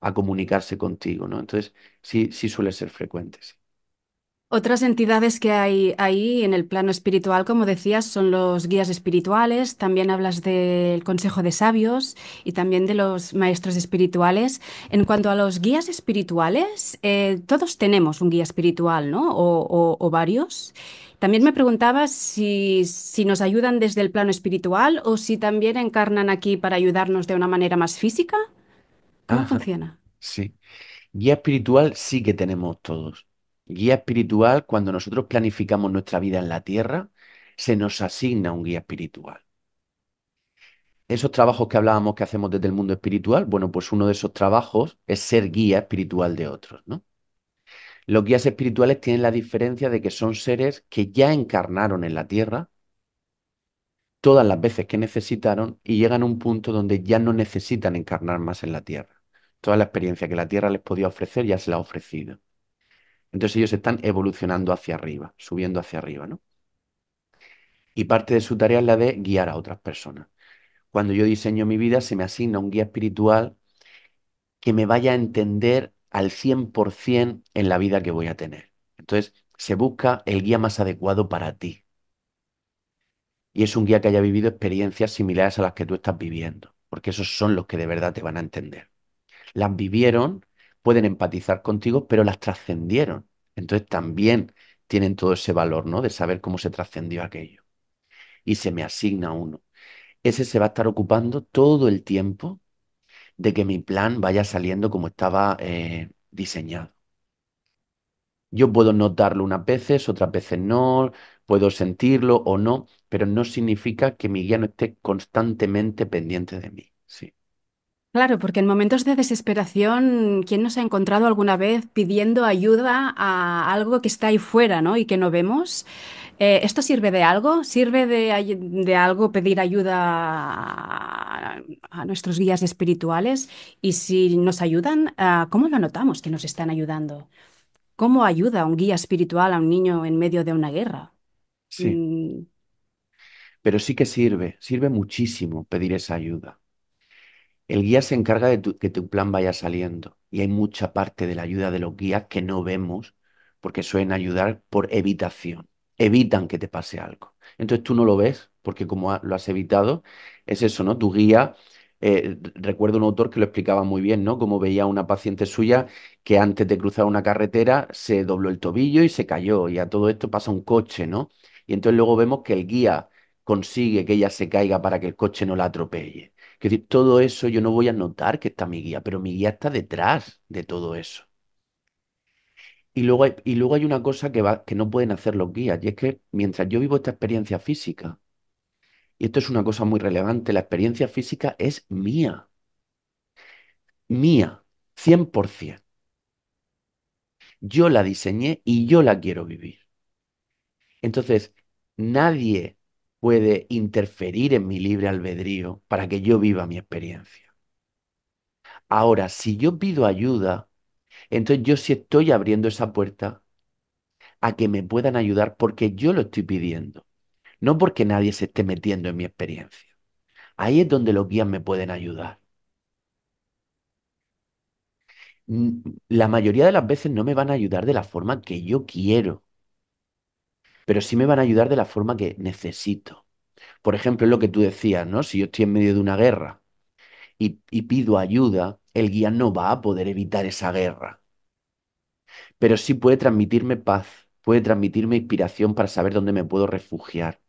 a comunicarse contigo, ¿no? Entonces, sí, sí suele ser frecuente, sí. Otras entidades que hay ahí en el plano espiritual, como decías, son los guías espirituales. También hablas del Consejo de Sabios y también de los maestros espirituales. En cuanto a los guías espirituales, todos tenemos un guía espiritual, ¿no? O varios. También me preguntaba si nos ayudan desde el plano espiritual o si también encarnan aquí para ayudarnos de una manera más física. ¿Cómo Ajá, funciona? sí. Guía espiritual sí que tenemos todos. Guía espiritual, cuando nosotros planificamos nuestra vida en la tierra, se nos asigna un guía espiritual. Esos trabajos que hablábamos que hacemos desde el mundo espiritual, bueno, pues uno de esos trabajos es ser guía espiritual de otros, ¿no? Los guías espirituales tienen la diferencia de que son seres que ya encarnaron en la Tierra todas las veces que necesitaron y llegan a un punto donde ya no necesitan encarnar más en la Tierra. Toda la experiencia que la Tierra les podía ofrecer ya se la ha ofrecido. Entonces ellos están evolucionando hacia arriba, subiendo hacia arriba, ¿no? Y parte de su tarea es la de guiar a otras personas. Cuando yo diseño mi vida, se me asigna un guía espiritual que me vaya a entender al 100% en la vida que voy a tener. Entonces, se busca el guía más adecuado para ti. Y es un guía que haya vivido experiencias similares a las que tú estás viviendo, porque esos son los que de verdad te van a entender. Las vivieron, pueden empatizar contigo, pero las trascendieron. Entonces también tienen todo ese valor, ¿no? De saber cómo se trascendió aquello. Y se me asigna uno. Ese se va a estar ocupando todo el tiempo de que mi plan vaya saliendo como estaba diseñado. Yo puedo notarlo unas veces, otras veces no, puedo sentirlo o no, pero no significa que mi guía no esté constantemente pendiente de mí. Sí, Claro, porque en momentos de desesperación, ¿quién nos ha encontrado alguna vez pidiendo ayuda a algo que está ahí fuera, ¿no? Y que no vemos? ¿Esto sirve de algo? ¿Sirve de algo pedir ayuda a nuestros guías espirituales? Y si nos ayudan, ¿cómo lo notamos que nos están ayudando? ¿Cómo ayuda un guía espiritual a un niño en medio de una guerra? sí, Mm, pero sí que sirve muchísimo pedir esa ayuda. El guía se encarga de que tu plan vaya saliendo y hay mucha parte de la ayuda de los guías que no vemos porque suelen ayudar por evitación. Evitan que te pase algo. Entonces tú no lo ves porque como lo has evitado, es eso, ¿no? Tu guía, recuerdo un autor que lo explicaba muy bien, ¿no? Como veía a una paciente suya que antes de cruzar una carretera se dobló el tobillo y se cayó y a todo esto pasa un coche, ¿no? Y entonces luego vemos que el guía consigue que ella se caiga para que el coche no la atropelle. Es decir, todo eso yo no voy a notar que está mi guía, pero mi guía está detrás de todo eso. Y luego hay una cosa que no pueden hacer los guías, y es que mientras yo vivo esta experiencia física, y esto es una cosa muy relevante, la experiencia física es mía, 100%. Yo la diseñé y yo la quiero vivir. Entonces, nadie puede interferir en mi libre albedrío para que yo viva mi experiencia. Ahora, si yo pido ayuda, entonces yo sí estoy abriendo esa puerta a que me puedan ayudar porque yo lo estoy pidiendo, no porque nadie se esté metiendo en mi experiencia. Ahí es donde los guías me pueden ayudar. La mayoría de las veces no me van a ayudar de la forma que yo quiero, pero sí me van a ayudar de la forma que necesito. Por ejemplo, es lo que tú decías, ¿no? Si yo estoy en medio de una guerra y pido ayuda, el guía no va a poder evitar esa guerra, pero sí puede transmitirme paz, puede transmitirme inspiración para saber dónde me puedo refugiar,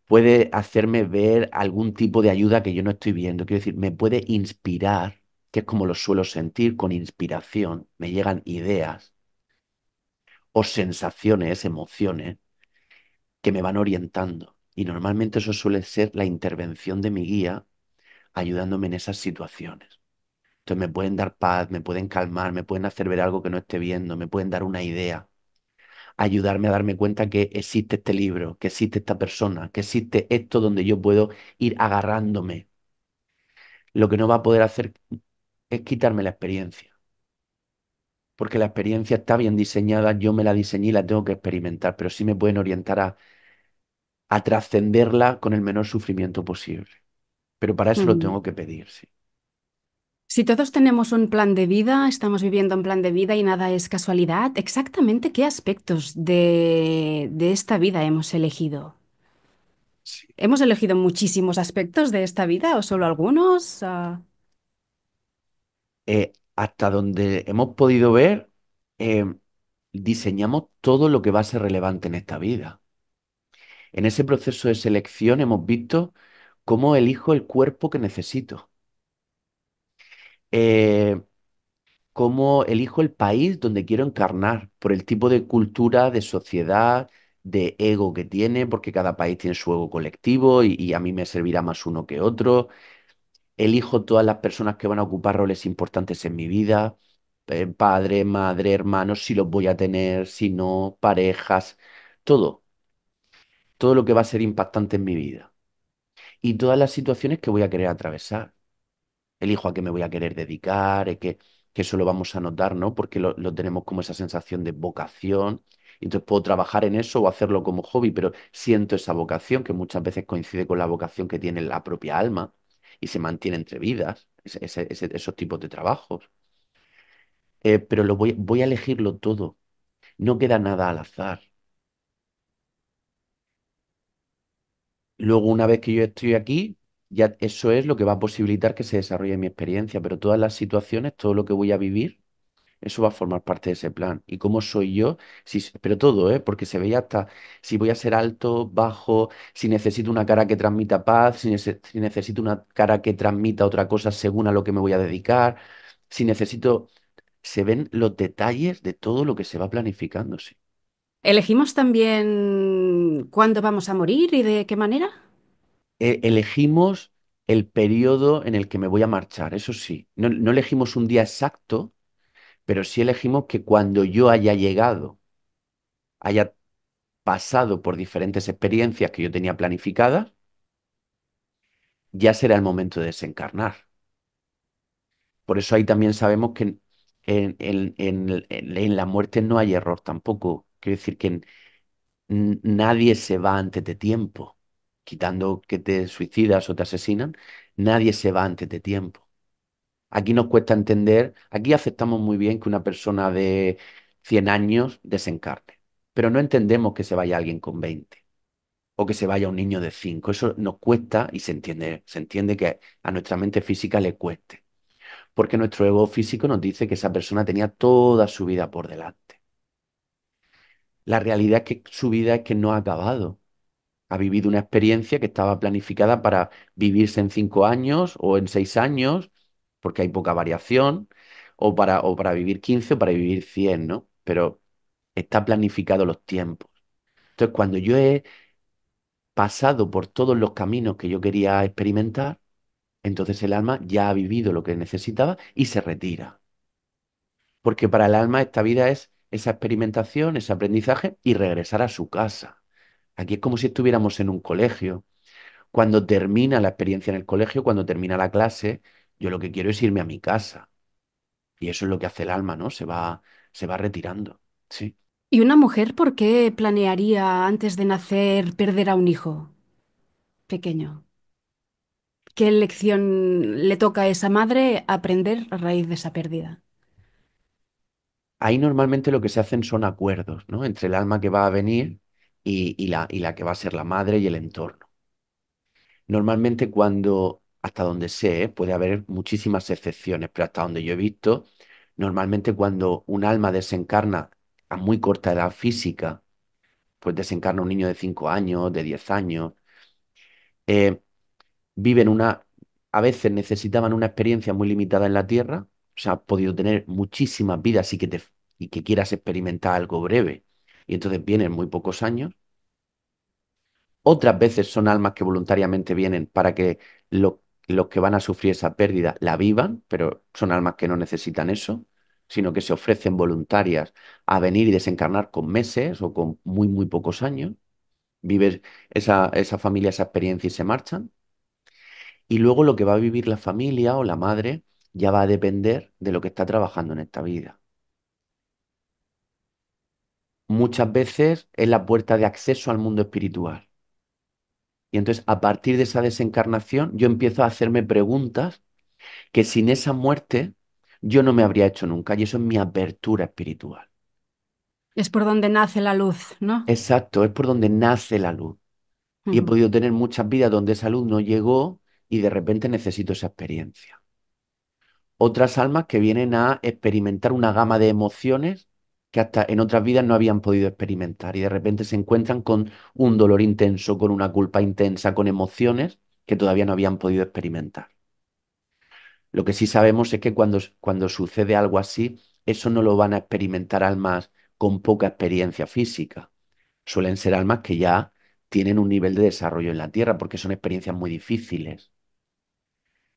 puede hacerme ver algún tipo de ayuda que yo no estoy viendo. Quiero decir, me puede inspirar, que es como lo suelo sentir con inspiración. Me llegan ideas o sensaciones, emociones que me van orientando. Y normalmente eso suele ser la intervención de mi guía ayudándome en esas situaciones. Entonces me pueden dar paz, me pueden calmar, me pueden hacer ver algo que no esté viendo, me pueden dar una idea, ayudarme a darme cuenta que existe este libro, que existe esta persona, que existe esto donde yo puedo ir agarrándome. Lo que no va a poder hacer es quitarme la experiencia, porque la experiencia está bien diseñada, yo me la diseñé y la tengo que experimentar, pero sí me pueden orientar a trascenderla con el menor sufrimiento posible. Pero para eso lo mm. tengo que pedir, sí. Si todos tenemos un plan de vida, estamos viviendo un plan de vida y nada es casualidad, ¿exactamente qué aspectos de esta vida hemos elegido? Sí. ¿Hemos elegido muchísimos aspectos de esta vida o solo algunos? Hasta donde hemos podido ver, eh, diseñamos todo lo que va a ser relevante en esta vida. En ese proceso de selección hemos visto cómo elijo el cuerpo que necesito. Eh, cómo elijo el país donde quiero encarnar, por el tipo de cultura, de sociedad, de ego que tiene, porque cada país tiene su ego colectivo y a mí me servirá más uno que otro. Elijo todas las personas que van a ocupar roles importantes en mi vida. padre, madre, hermanos, si los voy a tener, si no, parejas, todo, todo lo que va a ser impactante en mi vida y todas las situaciones que voy a querer atravesar. Elijo a qué me voy a querer dedicar, que eso lo vamos a notar, ¿no? Porque lo tenemos como esa sensación de vocación. Y entonces puedo trabajar en eso o hacerlo como hobby, pero siento esa vocación que muchas veces coincide con la vocación que tiene la propia alma y se mantiene entre vidas, esos tipos de trabajos. Pero voy a elegirlo todo. No queda nada al azar. Luego, una vez que yo estoy aquí, ya eso es lo que va a posibilitar que se desarrolle mi experiencia, pero todas las situaciones, todo lo que voy a vivir, eso va a formar parte de ese plan. ¿Y cómo soy yo? Pero todo, ¿eh? Porque se veía hasta si voy a ser alto, bajo, si necesito una cara que transmita paz, si necesito una cara que transmita otra cosa según a lo que me voy a dedicar, si necesito... Se ven los detalles de todo lo que se va planificándose. ¿Elegimos también cuándo vamos a morir y de qué manera? Elegimos el periodo en el que me voy a marchar, eso sí. No elegimos un día exacto, pero sí elegimos que cuando yo haya llegado, haya pasado por diferentes experiencias que yo tenía planificadas, ya será el momento de desencarnar. Por eso ahí también sabemos que en la muerte no hay error tampoco. Quiero decir que nadie se va antes de tiempo. Quitando que te suicidas o te asesinan, nadie se va antes de tiempo. Aquí nos cuesta entender, aquí aceptamos muy bien que una persona de 100 años desencarne, pero no entendemos que se vaya alguien con 20 o que se vaya un niño de 5. Eso nos cuesta y se entiende que a nuestra mente física le cueste, porque nuestro ego físico nos dice que esa persona tenía toda su vida por delante. La realidad es que su vida es que no ha acabado. Ha vivido una experiencia que estaba planificada para vivirse en 5 años o en 6 años, porque hay poca variación, o para vivir 15 o para vivir 100, ¿no? Pero está planificado los tiempos. Entonces, cuando yo he pasado por todos los caminos que yo quería experimentar, entonces el alma ya ha vivido lo que necesitaba y se retira. Porque para el alma esta vida es esa experimentación, ese aprendizaje y regresar a su casa. Aquí es como si estuviéramos en un colegio. Cuando termina la experiencia en el colegio, cuando termina la clase, yo lo que quiero es irme a mi casa. Y eso es lo que hace el alma, ¿no? Se va retirando. Sí. ¿Y una mujer por qué planearía antes de nacer perder a un hijo pequeño? ¿Qué lección le toca a esa madre aprender a raíz de esa pérdida? Ahí normalmente lo que se hacen son acuerdos, ¿no? Entre el alma que va a venir y la que va a ser la madre y el entorno. Normalmente hasta donde sé, puede haber muchísimas excepciones, pero hasta donde yo he visto, normalmente cuando un alma desencarna a muy corta edad física, pues desencarna un niño de 5 años, de 10 años, eh, viven a veces necesitaban una experiencia muy limitada en la Tierra, o sea, has podido tener muchísimas vidas y que quieras experimentar algo breve, y entonces vienen muy pocos años. Otras veces son almas que voluntariamente vienen para que los que van a sufrir esa pérdida la vivan, pero son almas que no necesitan eso, sino que se ofrecen voluntarias a venir y desencarnar con meses o con muy, muy pocos años. Vives esa familia, esa experiencia y se marchan. Y luego lo que va a vivir la familia o la madre ya va a depender de lo que está trabajando en esta vida. Muchas veces es la puerta de acceso al mundo espiritual. Y entonces, a partir de esa desencarnación, yo empiezo a hacerme preguntas que sin esa muerte yo no me habría hecho nunca. Y eso es mi apertura espiritual. Es por donde nace la luz, ¿no? Exacto, es por donde nace la luz. Y he Ujú. podido tener muchas vidas donde esa luz no llegó y de repente necesito esa experiencia. Otras almas que vienen a experimentar una gama de emociones que hasta en otras vidas no habían podido experimentar y de repente se encuentran con un dolor intenso, con una culpa intensa, con emociones que todavía no habían podido experimentar. Lo que sí sabemos es que cuando sucede algo así, eso no lo van a experimentar almas con poca experiencia física. Suelen ser almas que ya tienen un nivel de desarrollo en la Tierra porque son experiencias muy difíciles.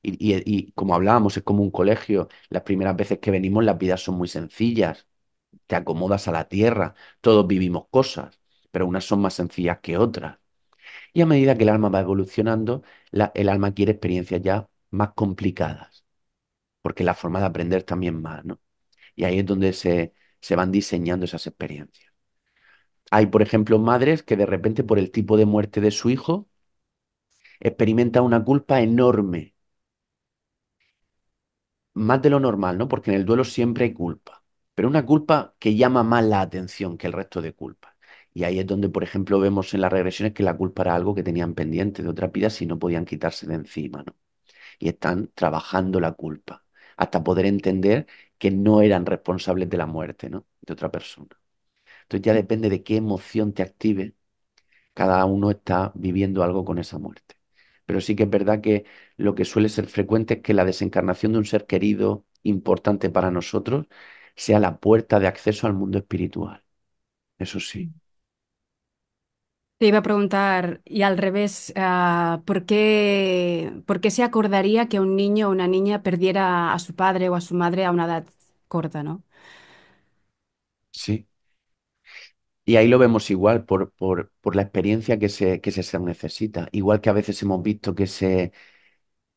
Y como hablábamos, es como un colegio. Las primeras veces que venimos, las vidas son muy sencillas. Te acomodas a la tierra. Todos vivimos cosas, pero unas son más sencillas que otras. Y a medida que el alma va evolucionando, el alma quiere experiencias ya más complicadas, porque la forma de aprender también más, ¿no? Y ahí es donde se van diseñando esas experiencias. Hay, por ejemplo, madres que de repente por el tipo de muerte de su hijo experimentan una culpa enorme, más de lo normal, ¿no? Porque en el duelo siempre hay culpa, pero una culpa que llama más la atención que el resto de culpas. Y ahí es donde, por ejemplo, vemos en las regresiones que la culpa era algo que tenían pendiente de otra vida si no podían quitarse de encima, ¿no? Y están trabajando la culpa hasta poder entender que no eran responsables de la muerte, ¿no? De otra persona. Entonces ya depende de qué emoción te active, cada uno está viviendo algo con esa muerte. Pero sí que es verdad que lo que suele ser frecuente es que la desencarnación de un ser querido importante para nosotros sea la puerta de acceso al mundo espiritual. Eso sí. Te iba a preguntar, y al revés, por qué se acordaría que un niño o una niña perdiera a su padre o a su madre a una edad corta, ¿no? Sí. Y ahí lo vemos igual por la experiencia que se necesita. Igual que a veces hemos visto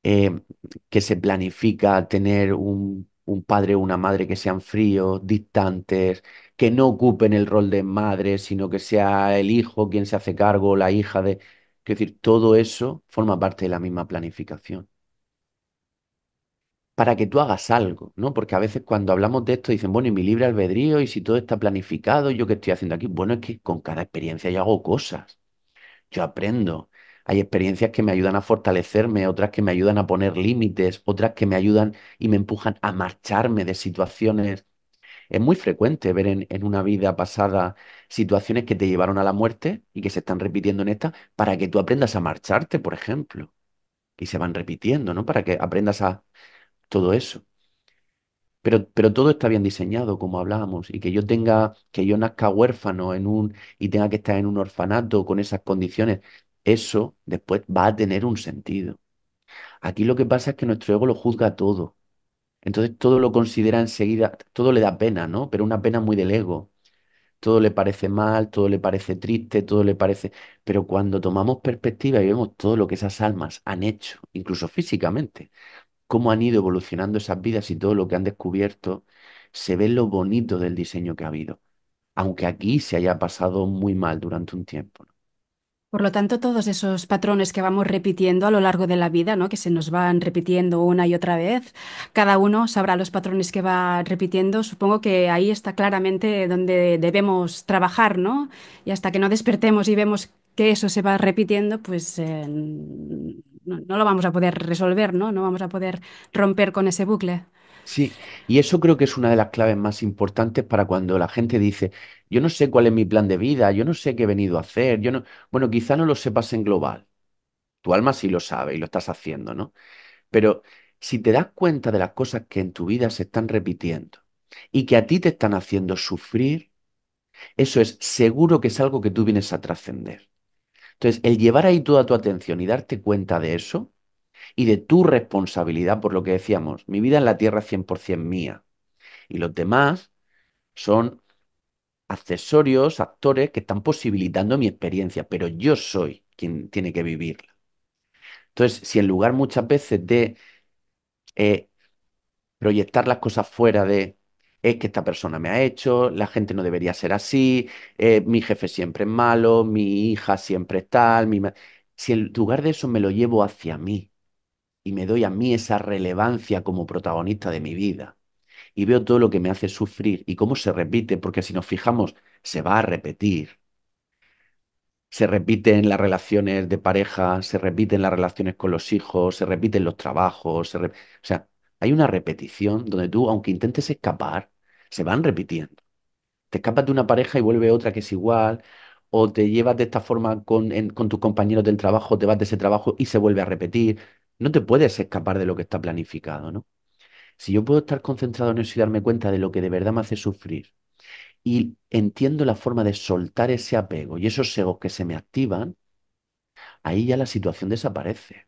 eh, que se planifica tener un padre o una madre que sean fríos, distantes, que no ocupen el rol de madre, sino que sea el hijo quien se hace cargo, la hija de... Es decir, todo eso forma parte de la misma planificación. Para que tú hagas algo, ¿no? Porque a veces cuando hablamos de esto dicen, bueno, y mi libre albedrío, y si todo está planificado, ¿yo qué estoy haciendo aquí? Bueno, es que con cada experiencia yo hago cosas. Yo aprendo. Hay experiencias que me ayudan a fortalecerme, otras que me ayudan a poner límites, otras que me ayudan y me empujan a marcharme de situaciones. Es muy frecuente ver en una vida pasada situaciones que te llevaron a la muerte y que se están repitiendo en esta para que tú aprendas a marcharte, por ejemplo. Y se van repitiendo, ¿no? Para que aprendas a todo eso. Pero todo está bien diseñado, como hablábamos, y que yo tenga, que yo nazca huérfano y tenga que estar en un orfanato con esas condiciones, eso después va a tener un sentido. Aquí lo que pasa es que nuestro ego lo juzga todo. Entonces todo lo considera enseguida, todo le da pena, ¿no? Pero una pena muy del ego. Todo le parece mal, todo le parece triste, todo le parece... Pero cuando tomamos perspectiva y vemos todo lo que esas almas han hecho, incluso físicamente, cómo han ido evolucionando esas vidas y todo lo que han descubierto, se ve lo bonito del diseño que ha habido, aunque aquí se haya pasado muy mal durante un tiempo, ¿no? Por lo tanto, todos esos patrones que vamos repitiendo a lo largo de la vida, ¿no? Que se nos van repitiendo una y otra vez, cada uno sabrá los patrones que va repitiendo. Supongo que ahí está claramente donde debemos trabajar, ¿no? Y hasta que no despertemos y vemos que eso se va repitiendo, pues no lo vamos a poder resolver, ¿no? No vamos a poder romper con ese bucle. Sí, y eso creo que es una de las claves más importantes para cuando la gente dice, yo no sé cuál es mi plan de vida, yo no sé qué he venido a hacer, yo no, bueno, quizá no lo sepas en global, tu alma sí lo sabe y lo estás haciendo, ¿no? Pero si te das cuenta de las cosas que en tu vida se están repitiendo y que a ti te están haciendo sufrir, eso es seguro que es algo que tú vienes a trascender. Entonces, el llevar ahí toda tu atención y darte cuenta de eso y de tu responsabilidad, por lo que decíamos, mi vida en la tierra es 100% mía y los demás son accesorios, actores que están posibilitando mi experiencia, pero yo soy quien tiene que vivirla. Entonces, si en lugar muchas veces de eh, proyectar las cosas fuera de es que esta persona me ha hecho, la gente no debería ser así, mi jefe siempre es malo, mi hija siempre es tal, si en lugar de eso me lo llevo hacia mí y me doy a mí esa relevancia como protagonista de mi vida y veo todo lo que me hace sufrir y cómo se repite, porque si nos fijamos, se va a repetir. Se repite en las relaciones de pareja, se repite en las relaciones con los hijos, se repite en los trabajos, o sea, hay una repetición donde tú, aunque intentes escapar, se van repitiendo. Te escapas de una pareja y vuelve otra que es igual, o te llevas de esta forma con tus compañeros del trabajo, te vas de ese trabajo y se vuelve a repetir. No te puedes escapar de lo que está planificado, ¿no? Si yo puedo estar concentrado en eso y darme cuenta de lo que de verdad me hace sufrir y entiendo la forma de soltar ese apego y esos egos que se me activan, ahí ya la situación desaparece.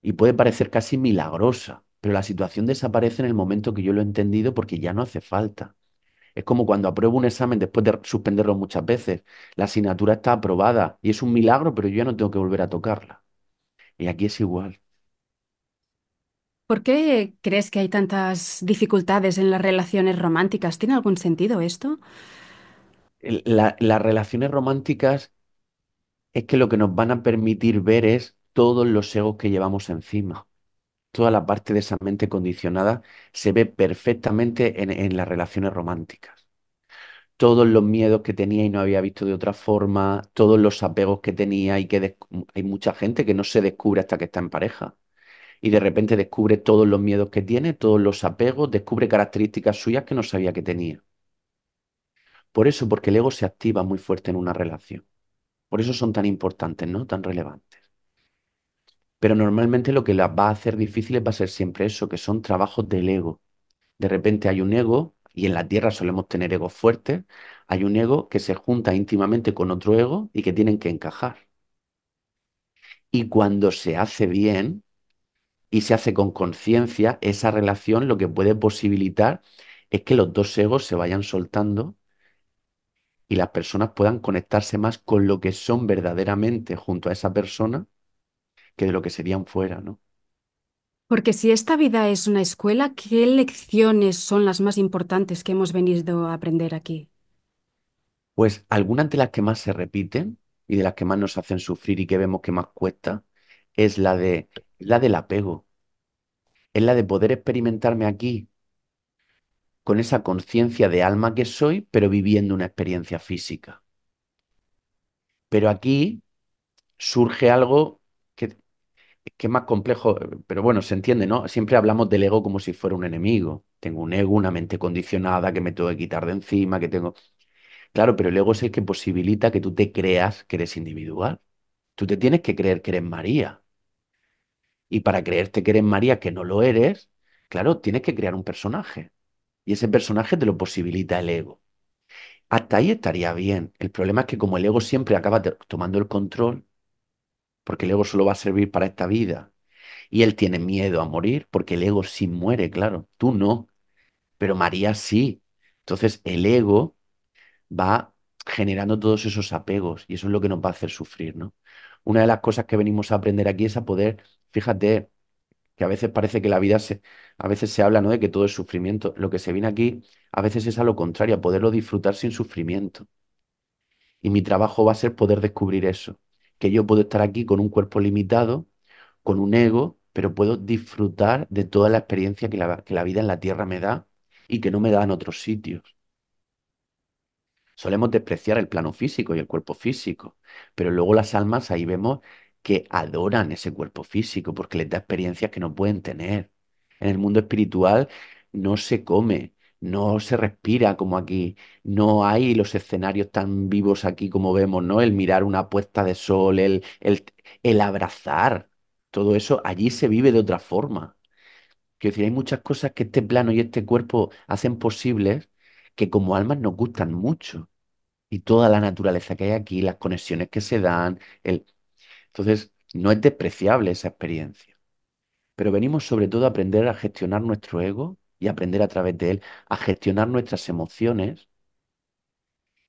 y puede parecer casi milagrosa, pero la situación desaparece en el momento que yo lo he entendido porque ya no hace falta. Es como cuando apruebo un examen después de suspenderlo muchas veces. La asignatura está aprobada y es un milagro, pero yo ya no tengo que volver a tocarla. Y aquí es igual. ¿Por qué crees que hay tantas dificultades en las relaciones románticas? ¿Tiene algún sentido esto? Las relaciones románticas es que lo que nos van a permitir ver es todos los egos que llevamos encima. Toda la parte de esa mente condicionada se ve perfectamente en las relaciones románticas. Todos los miedos que tenía y no había visto de otra forma, todos los apegos que tenía y que hay mucha gente que no se descubre hasta que está en pareja. Y de repente descubre todos los miedos que tiene, todos los apegos, descubre características suyas que no sabía que tenía. Por eso, porque el ego se activa muy fuerte en una relación. Por eso son tan importantes, ¿no? Tan relevantes. Pero normalmente lo que las va a hacer difíciles va a ser siempre eso, que son trabajos del ego. De repente hay un ego, y en la Tierra solemos tener egos fuertes, hay un ego que se junta íntimamente con otro ego y que tienen que encajar. Y cuando se hace bien y se hace con conciencia, esa relación lo que puede posibilitar es que los dos egos se vayan soltando y las personas puedan conectarse más con lo que son verdaderamente junto a esa persona que de lo que serían fuera, ¿no? Porque si esta vida es una escuela, ¿qué lecciones son las más importantes que hemos venido a aprender aquí? Pues algunas de las que más se repiten y de las que más nos hacen sufrir y que vemos que más cuesta es la del apego, es la de poder experimentarme aquí con esa conciencia de alma que soy, pero viviendo una experiencia física. Pero aquí surge algo que es más complejo, pero bueno, se entiende, ¿no? Siempre hablamos del ego como si fuera un enemigo. Tengo un ego, una mente condicionada que me tengo que quitar de encima, que tengo... Claro, pero el ego es el que posibilita que tú te creas que eres individual. Tú te tienes que creer que eres María. Y para creerte que eres María, que no lo eres, claro, tienes que crear un personaje. Y ese personaje te lo posibilita el ego. Hasta ahí estaría bien. El problema es que como el ego siempre acaba tomando el control, porque el ego solo va a servir para esta vida, y él tiene miedo a morir, porque el ego sí muere, claro, tú no, pero María sí. Entonces el ego va generando todos esos apegos y eso es lo que nos va a hacer sufrir, ¿no? Una de las cosas que venimos a aprender aquí es a poder, fíjate, que a veces parece que a veces se habla, ¿no? De que todo es sufrimiento. Lo que se viene aquí a veces es a lo contrario, a poderlo disfrutar sin sufrimiento. Y mi trabajo va a ser poder descubrir eso, que yo puedo estar aquí con un cuerpo limitado, con un ego, pero puedo disfrutar de toda la experiencia que la vida en la tierra me da y que no me da en otros sitios. Solemos despreciar el plano físico y el cuerpo físico, pero luego las almas ahí vemos que adoran ese cuerpo físico porque les da experiencias que no pueden tener. En el mundo espiritual no se come, no se respira como aquí, no hay los escenarios tan vivos aquí como vemos, ¿no? El mirar una puesta de sol, el abrazar, todo eso allí se vive de otra forma. Quiero decir, hay muchas cosas que este plano y este cuerpo hacen posibles que como almas nos gustan mucho y toda la naturaleza que hay aquí, las conexiones que se dan. Entonces, no es despreciable esa experiencia, pero venimos sobre todo a aprender a gestionar nuestro ego y aprender a través de él a gestionar nuestras emociones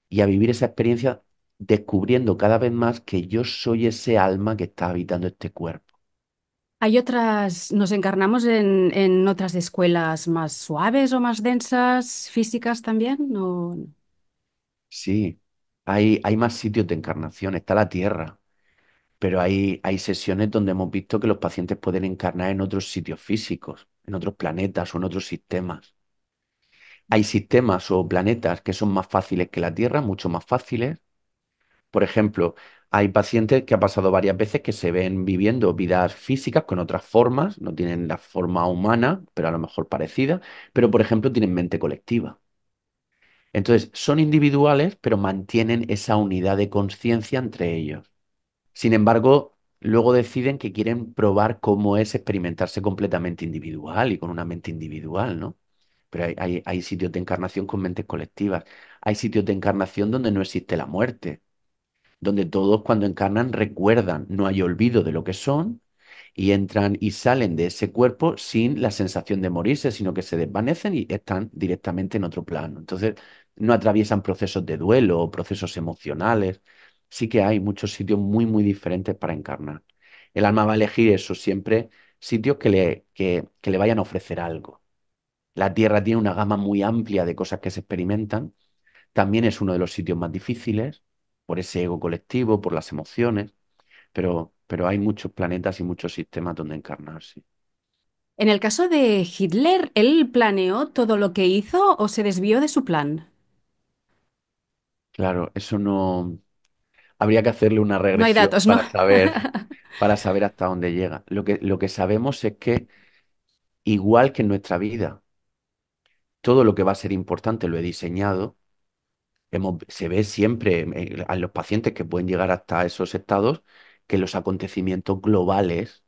y a vivir esa experiencia descubriendo cada vez más que yo soy ese alma que está habitando este cuerpo. ¿Hay otras, nos encarnamos en otras escuelas más suaves o más densas, físicas también? Sí, hay más sitios de encarnación, está la Tierra. Pero hay sesiones donde hemos visto que los pacientes pueden encarnar en otros sitios físicos, en otros planetas o en otros sistemas. Hay sistemas o planetas que son más fáciles que la Tierra, mucho más fáciles. Por ejemplo, hay pacientes que ha pasado varias veces que se ven viviendo vidas físicas con otras formas, no tienen la forma humana, pero a lo mejor parecida, pero por ejemplo tienen mente colectiva. Entonces, son individuales, pero mantienen esa unidad de conciencia entre ellos. Sin embargo, luego deciden que quieren probar cómo es experimentarse completamente individual y con una mente individual, ¿no? Pero hay sitios de encarnación con mentes colectivas. Hay sitios de encarnación donde no existe la muerte, donde todos cuando encarnan recuerdan, no hay olvido de lo que son y entran y salen de ese cuerpo sin la sensación de morirse, sino que se desvanecen y están directamente en otro plano. Entonces, no atraviesan procesos de duelo o procesos emocionales. Sí que hay muchos sitios muy, muy diferentes para encarnar. El alma va a elegir eso siempre, sitios que le vayan a ofrecer algo. La Tierra tiene una gama muy amplia de cosas que se experimentan. También es uno de los sitios más difíciles por ese ego colectivo, por las emociones, pero hay muchos planetas y muchos sistemas donde encarnarse. En el caso de Hitler, ¿él planeó todo lo que hizo o se desvió de su plan? Claro, eso no. Habría que hacerle una No hay regresión datos, ¿no? para saber hasta dónde llega. Lo que sabemos es que, igual que en nuestra vida, todo lo que va a ser importante lo he diseñado. Se ve siempre a los pacientes que pueden llegar hasta esos estados que los acontecimientos globales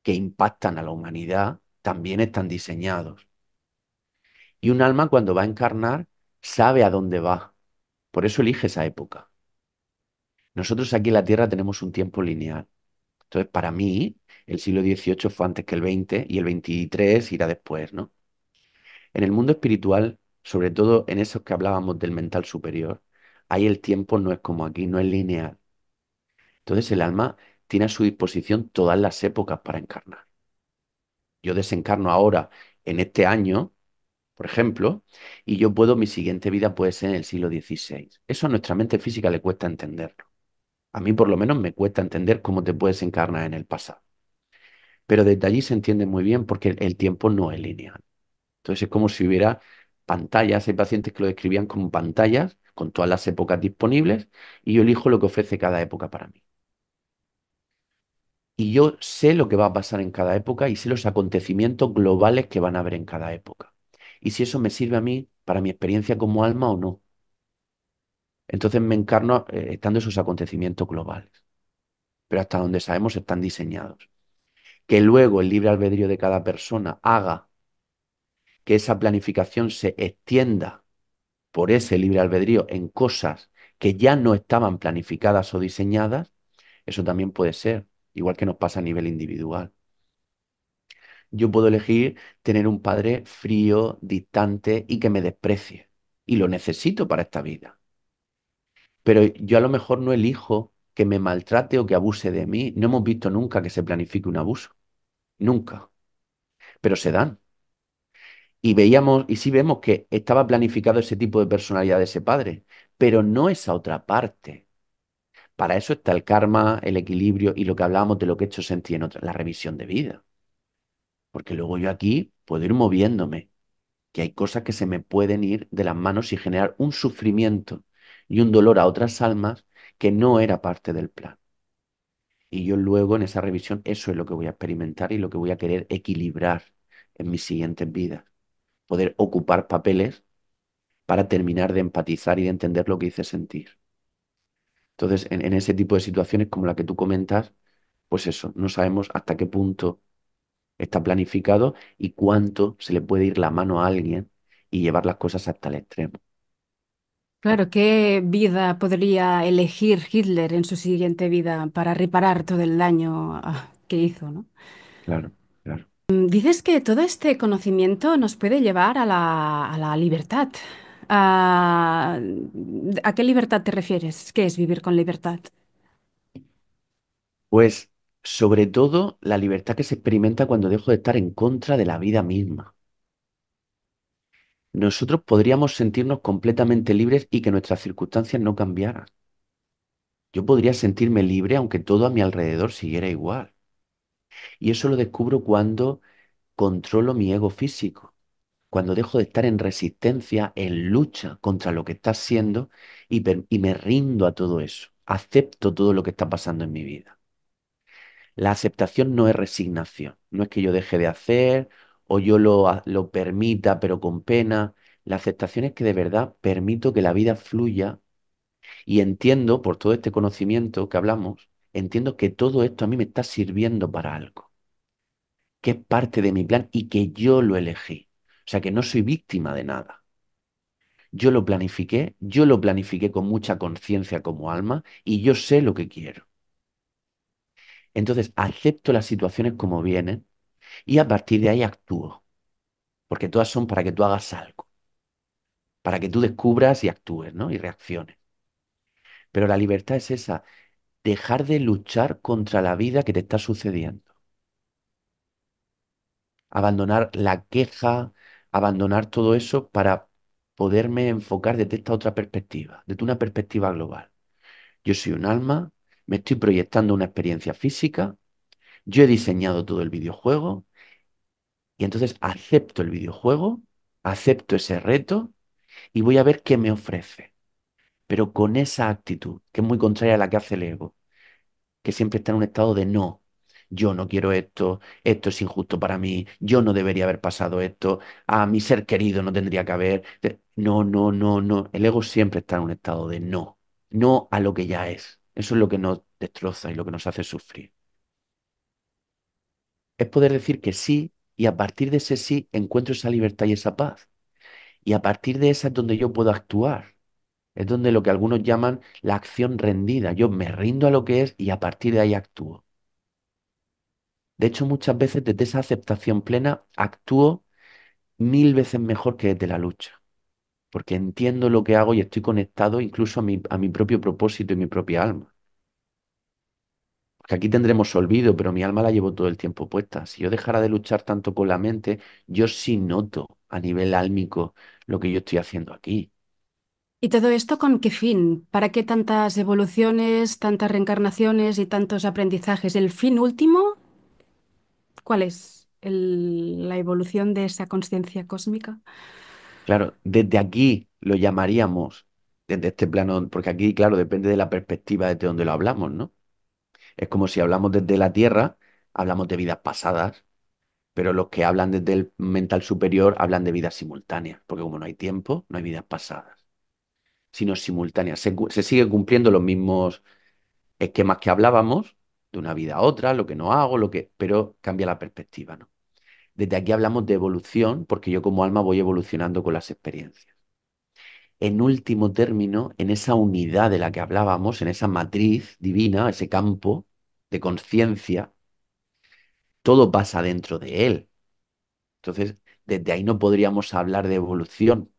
que impactan a la humanidad también están diseñados. Y un alma cuando va a encarnar sabe a dónde va. Por eso elige esa época. Nosotros aquí en la Tierra tenemos un tiempo lineal. Entonces, para mí, el siglo XVIII fue antes que el XX y el XXIII irá después, ¿no? En el mundo espiritual, sobre todo en esos que hablábamos del mental superior, ahí el tiempo no es como aquí, no es lineal. Entonces, el alma tiene a su disposición todas las épocas para encarnar. Yo desencarno ahora en este año, por ejemplo, y yo puedo, mi siguiente vida puede ser en el siglo XVI. Eso a nuestra mente física le cuesta entenderlo. A mí por lo menos me cuesta entender cómo te puedes encarnar en el pasado. Pero desde allí se entiende muy bien porque el tiempo no es lineal. Entonces es como si hubiera pantallas, hay pacientes que lo describían como pantallas con todas las épocas disponibles y yo elijo lo que ofrece cada época para mí. Y yo sé lo que va a pasar en cada época y sé los acontecimientos globales que van a haber en cada época. Y si eso me sirve a mí para mi experiencia como alma o no. Entonces me encarno estando esos acontecimientos globales. Pero hasta donde sabemos están diseñados. Que luego el libre albedrío de cada persona haga que esa planificación se extienda por ese libre albedrío en cosas que ya no estaban planificadas o diseñadas, eso también puede ser, igual que nos pasa a nivel individual. Yo puedo elegir tener un padre frío, distante y que me desprecie. Y lo necesito para esta vida. Pero yo a lo mejor no elijo que me maltrate o que abuse de mí. No hemos visto nunca que se planifique un abuso. Nunca. Pero se dan. Y veíamos, y sí vemos que estaba planificado ese tipo de personalidad de ese padre, pero no esa otra parte. Para eso está el karma, el equilibrio y lo que hablábamos de lo que he hecho sentir en otra, la revisión de vida. Porque luego yo aquí puedo ir moviéndome, que hay cosas que se me pueden ir de las manos y generar un sufrimiento y un dolor a otras almas que no era parte del plan. Y yo luego en esa revisión eso es lo que voy a experimentar y lo que voy a querer equilibrar en mis siguientes vidas. Poder ocupar papeles para terminar de empatizar y de entender lo que hice sentir. Entonces, en ese tipo de situaciones como la que tú comentas, pues eso, no sabemos hasta qué punto está planificado y cuánto se le puede ir la mano a alguien y llevar las cosas hasta el extremo. Claro, ¿qué vida podría elegir Hitler en su siguiente vida para reparar todo el daño que hizo, ¿no? Claro, claro. Dices que todo este conocimiento nos puede llevar a la libertad. ¿A qué libertad te refieres? ¿Qué es vivir con libertad? Pues sobre todo la libertad que se experimenta cuando dejo de estar en contra de la vida misma. Nosotros podríamos sentirnos completamente libres y que nuestras circunstancias no cambiaran. Yo podría sentirme libre aunque todo a mi alrededor siguiera igual. Y eso lo descubro cuando controlo mi ego físico, cuando dejo de estar en resistencia, en lucha contra lo que está siendo y me rindo a todo eso. Acepto todo lo que está pasando en mi vida. La aceptación no es resignación, no es que yo deje de hacer o yo lo permita pero con pena. La aceptación es que de verdad permito que la vida fluya y entiendo, por todo este conocimiento que hablamos, entiendo que todo esto a mí me está sirviendo para algo, que es parte de mi plan y que yo lo elegí. O sea, que no soy víctima de nada. Yo lo planifiqué con mucha conciencia como alma y yo sé lo que quiero. Entonces acepto las situaciones como vienen y a partir de ahí actúo, porque todas son para que tú hagas algo, para que tú descubras y actúes, ¿no? Y reacciones. Pero la libertad es esa, dejar de luchar contra la vida que te está sucediendo. Abandonar la queja, abandonar todo eso para poderme enfocar desde esta otra perspectiva, desde una perspectiva global. Yo soy un alma, me estoy proyectando una experiencia física, yo he diseñado todo el videojuego y entonces acepto el videojuego, acepto ese reto y voy a ver qué me ofrece. Pero con esa actitud, que es muy contraria a la que hace el ego, que siempre está en un estado de no. Yo no quiero esto, esto es injusto para mí, yo no debería haber pasado esto, a mi ser querido no tendría que haber. No, no, no, no. El ego siempre está en un estado de no, no a lo que ya es. Eso es lo que nos destroza y lo que nos hace sufrir. Es poder decir que sí y a partir de ese sí encuentro esa libertad y esa paz. Y a partir de esa es donde yo puedo actuar. Es donde lo que algunos llaman la acción rendida. Yo me rindo a lo que es y a partir de ahí actúo. De hecho, muchas veces desde esa aceptación plena actúo 1000 veces mejor que desde la lucha, porque entiendo lo que hago y estoy conectado incluso a mi propio propósito y mi propia alma. Porque aquí tendremos olvido, pero mi alma la llevo todo el tiempo puesta. Si yo dejara de luchar tanto con la mente, yo sí noto a nivel álmico lo que yo estoy haciendo aquí. ¿Y todo esto con qué fin? ¿Para qué tantas evoluciones, tantas reencarnaciones y tantos aprendizajes? ¿El fin último? ¿Cuál es la evolución de esa conciencia cósmica? Claro, desde aquí lo llamaríamos, desde este plano, porque aquí, claro, depende de la perspectiva desde donde lo hablamos, ¿no? Es como si hablamos desde la Tierra, hablamos de vidas pasadas, pero los que hablan desde el mental superior hablan de vidas simultáneas, porque como no hay tiempo, no hay vidas pasadas, sino simultáneas. Se sigue cumpliendo los mismos esquemas que hablábamos, de una vida a otra, lo que no hago, pero cambia la perspectiva, ¿no? Desde aquí hablamos de evolución, porque yo como alma voy evolucionando con las experiencias. En último término, en esa unidad de la que hablábamos, en esa matriz divina, ese campo de conciencia, todo pasa dentro de él. Entonces, desde ahí no podríamos hablar de evolución,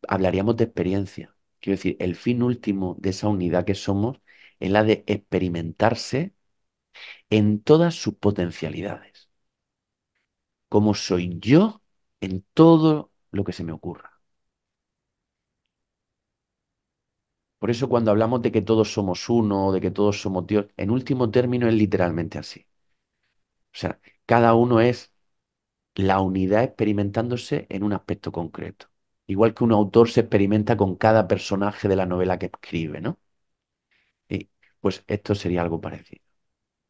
hablaríamos de experiencia. Quiero decir, el fin último de esa unidad que somos es la de experimentarse en todas sus potencialidades, como soy yo en todo lo que se me ocurra. Por eso cuando hablamos de que todos somos uno, de que todos somos Dios, en último término es literalmente así. O sea, cada uno es la unidad experimentándose en un aspecto concreto. Igual que un autor se experimenta con cada personaje de la novela que escribe, ¿no? Y pues esto sería algo parecido.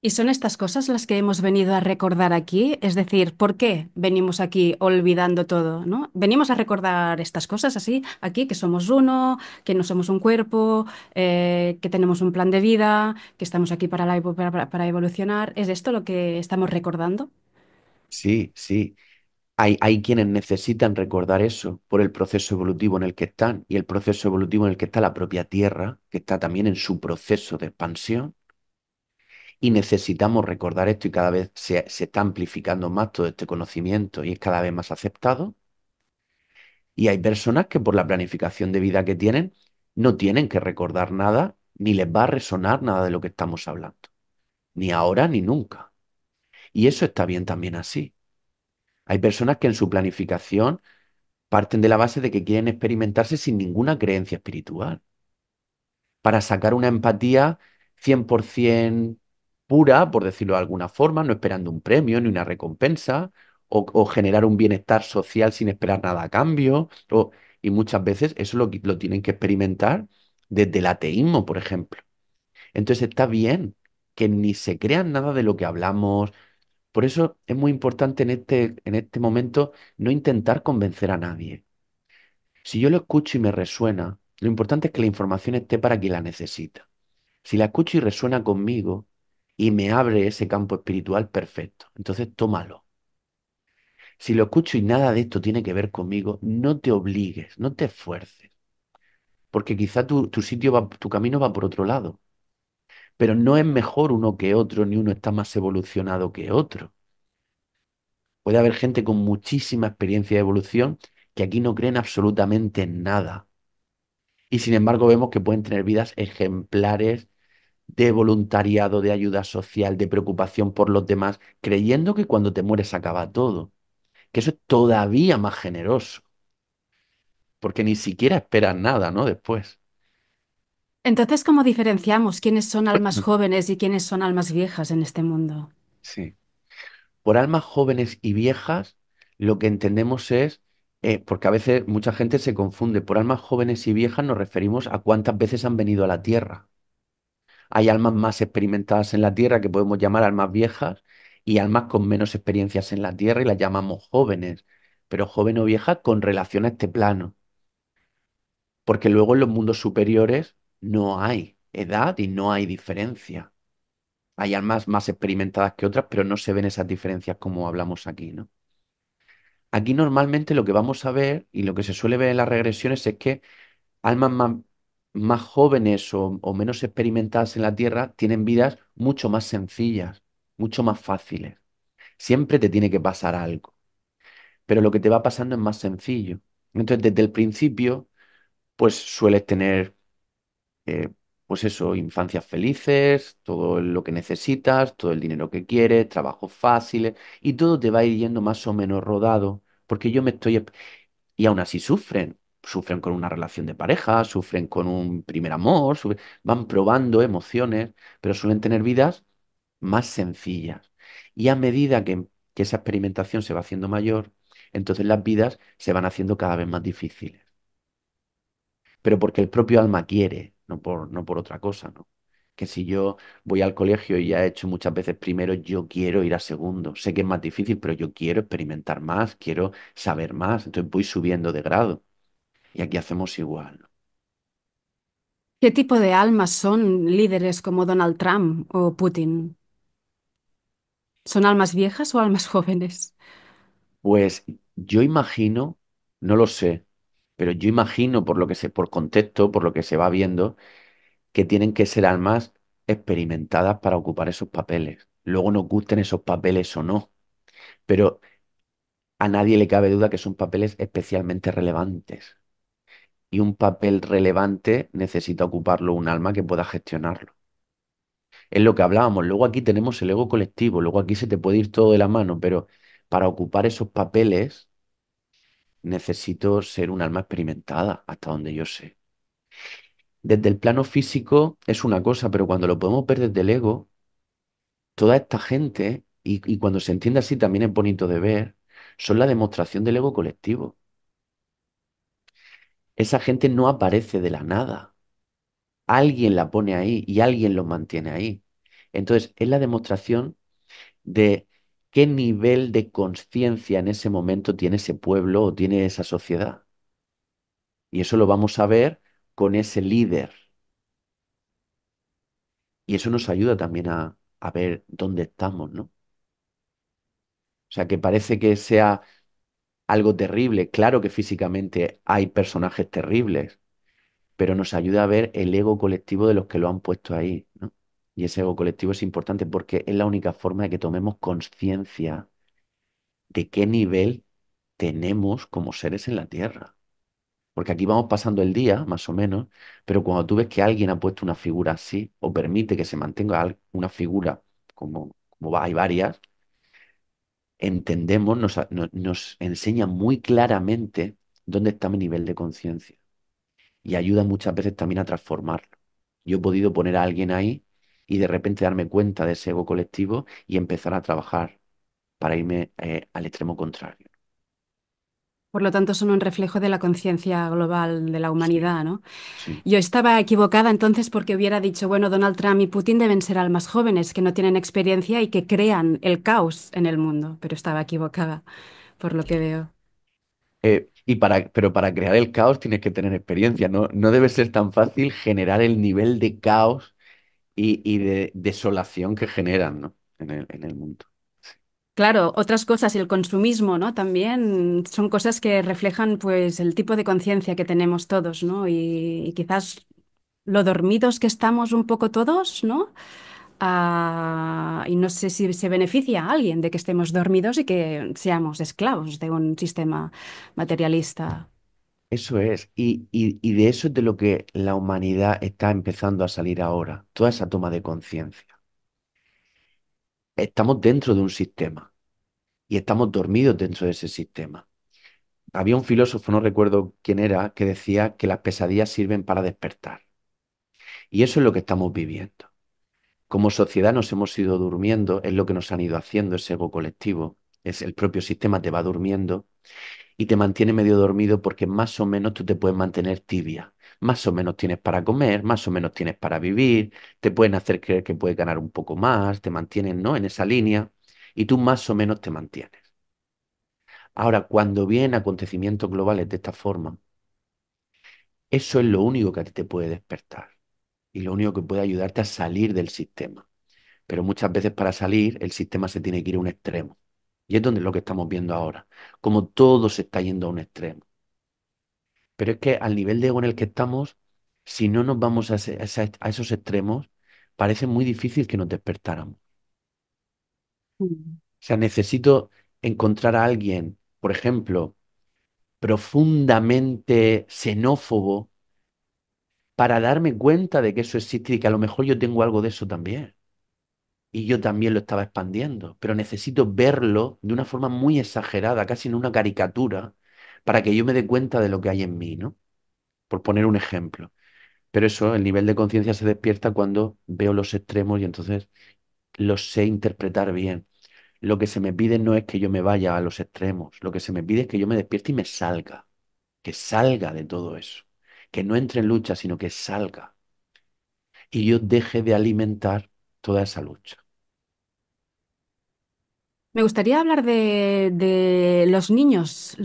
¿Y son estas cosas las que hemos venido a recordar aquí? Es decir, ¿por qué venimos aquí olvidando todo, ¿no? Venimos a recordar estas cosas así, aquí, que somos uno, que no somos un cuerpo, que tenemos un plan de vida, que estamos aquí para evolucionar. ¿Es esto lo que estamos recordando? Sí, sí. Hay quienes necesitan recordar eso por el proceso evolutivo en el que están y el proceso evolutivo en el que está la propia Tierra, que está también en su proceso de expansión. Y necesitamos recordar esto y cada vez se está amplificando más todo este conocimiento y es cada vez más aceptado. Y hay personas que por la planificación de vida que tienen no tienen que recordar nada ni les va a resonar nada de lo que estamos hablando, ni ahora ni nunca. Y eso está bien también así. Hay personas que en su planificación parten de la base de que quieren experimentarse sin ninguna creencia espiritual, para sacar una empatía 100% pura, por decirlo de alguna forma, no esperando un premio ni una recompensa, o generar un bienestar social sin esperar nada a cambio. Y muchas veces eso lo tienen que experimentar desde el ateísmo, por ejemplo. Entonces está bien que ni se crean nada de lo que hablamos. Por eso es muy importante en este momento no intentar convencer a nadie. Si yo lo escucho y me resuena, lo importante es que la información esté para quien la necesita. Si la escucho y resuena conmigo y me abre ese campo espiritual, perfecto. Entonces tómalo. Si lo escucho y nada de esto tiene que ver conmigo, no te obligues, no te esfuerces, porque quizá tu camino va por otro lado. pero no es mejor uno que otro, ni uno está más evolucionado que otro. Puede haber gente con muchísima experiencia de evolución que aquí no creen absolutamente en nada. Y sin embargo vemos que pueden tener vidas ejemplares de voluntariado, de ayuda social, de preocupación por los demás, creyendo que cuando te mueres acaba todo. Que eso es todavía más generoso, porque ni siquiera esperas nada, ¿no? Después. Entonces, ¿cómo diferenciamos quiénes son almas jóvenes y quiénes son almas viejas en este mundo? Sí. Por almas jóvenes y viejas, lo que entendemos es, porque a veces mucha gente se confunde, por almas jóvenes y viejas nos referimos a cuántas veces han venido a la Tierra. Hay almas más experimentadas en la Tierra que podemos llamar almas viejas y almas con menos experiencias en la Tierra y las llamamos jóvenes, pero joven o vieja con relación a este plano, porque luego en los mundos superiores no hay edad y no hay diferencia. Hay almas más experimentadas que otras, pero no se ven esas diferencias como hablamos aquí, ¿no? Aquí normalmente lo que vamos a ver y lo que se suele ver en las regresiones es que almas más jóvenes o menos experimentadas en la Tierra tienen vidas mucho más sencillas, mucho más fáciles. Siempre te tiene que pasar algo, pero lo que te va pasando es más sencillo. Entonces, desde el principio, pues sueles tener, eh, pues eso, infancias felices, todo lo que necesitas, todo el dinero que quieres, trabajos fáciles, y todo te va a ir yendo más o menos rodado, porque yo me estoy. Y aún así sufren. Sufren con una relación de pareja, sufren con un primer amor, van probando emociones, pero suelen tener vidas más sencillas. Y a medida que esa experimentación se va haciendo mayor, entonces las vidas se van haciendo cada vez más difíciles. Pero porque el propio alma quiere, no por otra cosa, ¿no? Que si yo voy al colegio y ya he hecho muchas veces primero, yo quiero ir a segundo. Sé que es más difícil, pero yo quiero experimentar más, quiero saber más. Entonces voy subiendo de grado. Y aquí hacemos igual, ¿no? ¿Qué tipo de almas son líderes como Donald Trump o Putin? ¿Son almas viejas o almas jóvenes? Pues yo imagino, no lo sé, pero yo imagino por lo que sé, por contexto, por lo que se va viendo, que tienen que ser almas experimentadas para ocupar esos papeles. Luego nos gusten esos papeles o no, pero a nadie le cabe duda que son papeles especialmente relevantes. Y un papel relevante necesita ocuparlo un alma que pueda gestionarlo. Es lo que hablábamos. Luego aquí tenemos el ego colectivo, luego aquí se te puede ir todo de la mano, pero para ocupar esos papeles necesito ser un alma experimentada, hasta donde yo sé. Desde el plano físico es una cosa, pero cuando lo podemos ver desde el ego, toda esta gente, y cuando se entiende así también es bonito de ver, son la demostración del ego colectivo. Esa gente no aparece de la nada. Alguien la pone ahí y alguien los mantiene ahí. Entonces, es la demostración de qué nivel de conciencia en ese momento tiene ese pueblo o tiene esa sociedad. Y eso lo vamos a ver con ese líder. Y eso nos ayuda también a ver dónde estamos, ¿no? O sea, que parece que sea algo terrible. Claro que físicamente hay personajes terribles, pero nos ayuda a ver el ego colectivo de los que lo han puesto ahí, ¿no? Y ese ego colectivo es importante porque es la única forma de que tomemos conciencia de qué nivel tenemos como seres en la Tierra. Porque aquí vamos pasando el día, más o menos, pero cuando tú ves que alguien ha puesto una figura así, o permite que se mantenga una figura, hay varias, entendemos, nos enseña muy claramente dónde está mi nivel de conciencia y ayuda muchas veces también a transformarlo. Yo he podido poner a alguien ahí y de repente darme cuenta de ese ego colectivo y empezar a trabajar para irme al extremo contrario. Por lo tanto, son un reflejo de la conciencia global de la Sí, humanidad, ¿no? sí. Yo estaba equivocada entonces porque hubiera dicho, bueno, Donald Trump y Putin deben ser almas jóvenes que no tienen experiencia y que crean el caos en el mundo, pero estaba equivocada, por lo que veo. Pero para crear el caos tienes que tener experiencia, ¿no? No debe ser tan fácil generar el nivel de caos y de desolación que generan, ¿no? En el mundo. Claro, otras cosas, el consumismo, ¿no? También son cosas que reflejan, pues, el tipo de conciencia que tenemos todos, ¿no? Y quizás lo dormidos que estamos un poco todos, ¿no? Y no sé si se beneficia a alguien de que estemos dormidos y que seamos esclavos de un sistema materialista. Eso es, y de eso es de lo que la humanidad está empezando a salir ahora, toda esa toma de conciencia. Estamos dentro de un sistema y estamos dormidos dentro de ese sistema. Había un filósofo, no recuerdo quién era, que decía que las pesadillas sirven para despertar. Y eso es lo que estamos viviendo. Como sociedad nos hemos ido durmiendo, es lo que nos han ido haciendo ese ego colectivo, es el propio sistema te va durmiendo y te mantiene medio dormido porque más o menos tú te puedes mantener tibia. Más o menos tienes para comer, más o menos tienes para vivir, te pueden hacer creer que puedes ganar un poco más, te mantienen, ¿no? En esa línea y tú más o menos te mantienes. Ahora, cuando vienen acontecimientos globales de esta forma, eso es lo único que a ti te puede despertar y lo único que puede ayudarte a salir del sistema. Pero muchas veces para salir el sistema se tiene que ir a un extremo. Y es donde lo que estamos viendo ahora, como todo se está yendo a un extremo. Pero es que al nivel de ego en el que estamos, si no nos vamos a esos extremos, parece muy difícil que nos despertáramos. Mm. O sea, necesito encontrar a alguien, por ejemplo, profundamente xenófobo para darme cuenta de que eso existe y que a lo mejor yo tengo algo de eso también. Y yo también lo estaba expandiendo, pero necesito verlo de una forma muy exagerada, casi en una caricatura, para que yo me dé cuenta de lo que hay en mí, ¿no? Por poner un ejemplo. Pero eso, el nivel de conciencia se despierta cuando veo los extremos y entonces los sé interpretar bien. Lo que se me pide no es que yo me vaya a los extremos, lo que se me pide es que yo me despierte y me salga, que salga de todo eso, que no entre en lucha, sino que salga y yo deje de alimentar toda esa lucha. Me gustaría hablar de los niños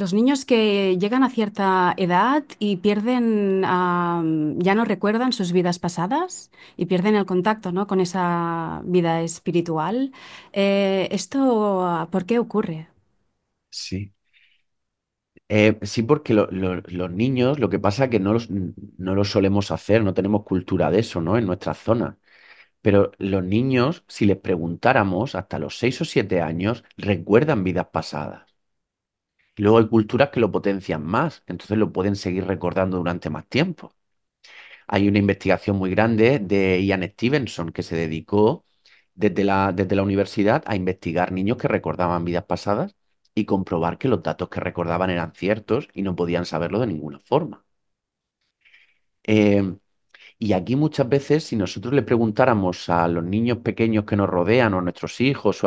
que llegan a cierta edad y pierden, ya no recuerdan sus vidas pasadas y pierden el contacto, ¿no? Con esa vida espiritual. ¿Por qué ocurre? Sí. Sí, porque los niños, lo que pasa es que no los solemos hacer, no tenemos cultura de eso, ¿no? En nuestra zona. Pero los niños, si les preguntáramos, hasta los 6 o 7 años, recuerdan vidas pasadas. Y luego hay culturas que lo potencian más, entonces lo pueden seguir recordando durante más tiempo. Hay una investigación muy grande de Ian Stevenson que se dedicó desde la universidad a investigar niños que recordaban vidas pasadas y comprobar que los datos que recordaban eran ciertos y no podían saberlo de ninguna forma. Eh, y aquí muchas veces, si nosotros le preguntáramos a los niños pequeños que nos rodean o a nuestros hijos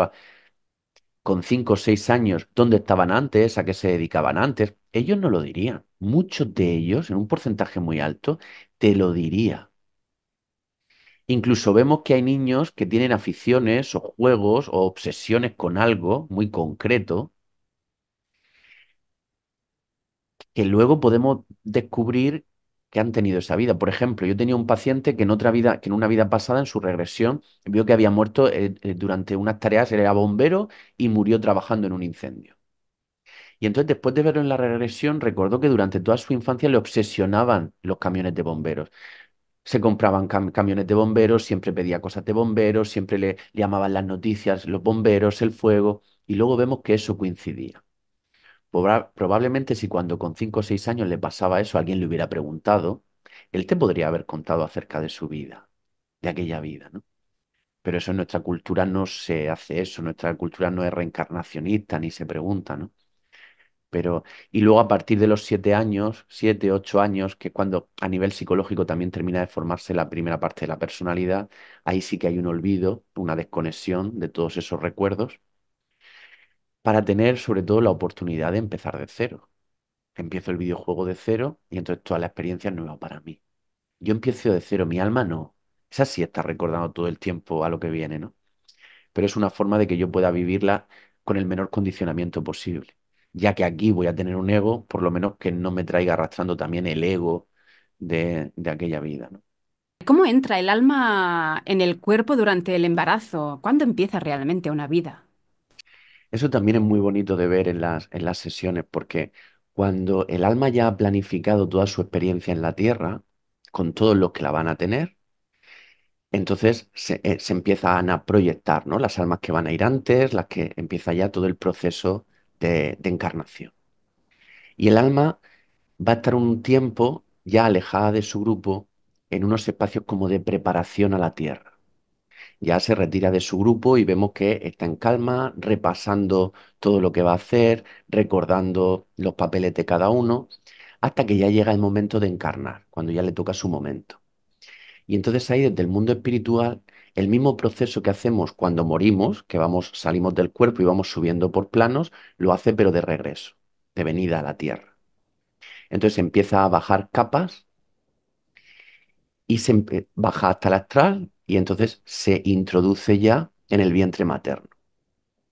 con 5 o 6 años dónde estaban antes, a qué se dedicaban antes, ellos no lo dirían. Muchos de ellos, en un porcentaje muy alto, te lo diría. Incluso vemos que hay niños que tienen aficiones o juegos o obsesiones con algo muy concreto que luego podemos descubrir que han tenido esa vida. Por ejemplo, yo tenía un paciente que en otra vida, que en una vida pasada, en su regresión, vio que había muerto durante unas tareas, él era bombero y murió trabajando en un incendio. Y entonces, después de verlo en la regresión, recordó que durante toda su infancia le obsesionaban los camiones de bomberos. Se compraban camiones de bomberos, siempre pedía cosas de bomberos, siempre le llamaban las noticias, los bomberos, el fuego, y luego vemos que eso coincidía. Probablemente si cuando con 5 o 6 años le pasaba eso, alguien le hubiera preguntado, él te podría haber contado acerca de su vida, de aquella vida, ¿no? Pero eso en nuestra cultura no se hace eso, nuestra cultura no es reencarnacionista ni se pregunta, ¿no? Pero, y luego a partir de los 7 años, 7, 8 años, que es cuando a nivel psicológico también termina de formarse la primera parte de la personalidad, ahí sí que hay un olvido, una desconexión de todos esos recuerdos, para tener sobre todo la oportunidad de empezar de cero. Empiezo el videojuego de cero y entonces toda la experiencia es nueva para mí. Yo empiezo de cero, mi alma no. Esa sí está recordando todo el tiempo a lo que viene, ¿no? Pero es una forma de que yo pueda vivirla con el menor condicionamiento posible. Ya que aquí voy a tener un ego, por lo menos que no me traiga arrastrando también el ego de aquella vida, ¿no? ¿Cómo entra el alma en el cuerpo durante el embarazo? ¿Cuándo empieza realmente una vida? Eso también es muy bonito de ver en las sesiones, porque cuando el alma ya ha planificado toda su experiencia en la tierra, con todos los que la van a tener. Entonces se empiezan a proyectar, ¿no? Las almas que van a ir antes, las que empieza ya todo el proceso de encarnación. Y el alma va a estar un tiempo ya alejada de su grupo en unos espacios como de preparación a la tierra. Ya se retira de su grupo y vemos que está en calma, repasando todo lo que va a hacer, recordando los papeles de cada uno, hasta que ya llega el momento de encarnar, cuando ya le toca su momento. Y entonces ahí desde el mundo espiritual, el mismo proceso que hacemos cuando morimos, que vamos, salimos del cuerpo y vamos subiendo por planos, lo hace pero de regreso, de venida a la tierra. Entonces empieza a bajar capas y baja hasta el astral y entonces se introduce ya en el vientre materno.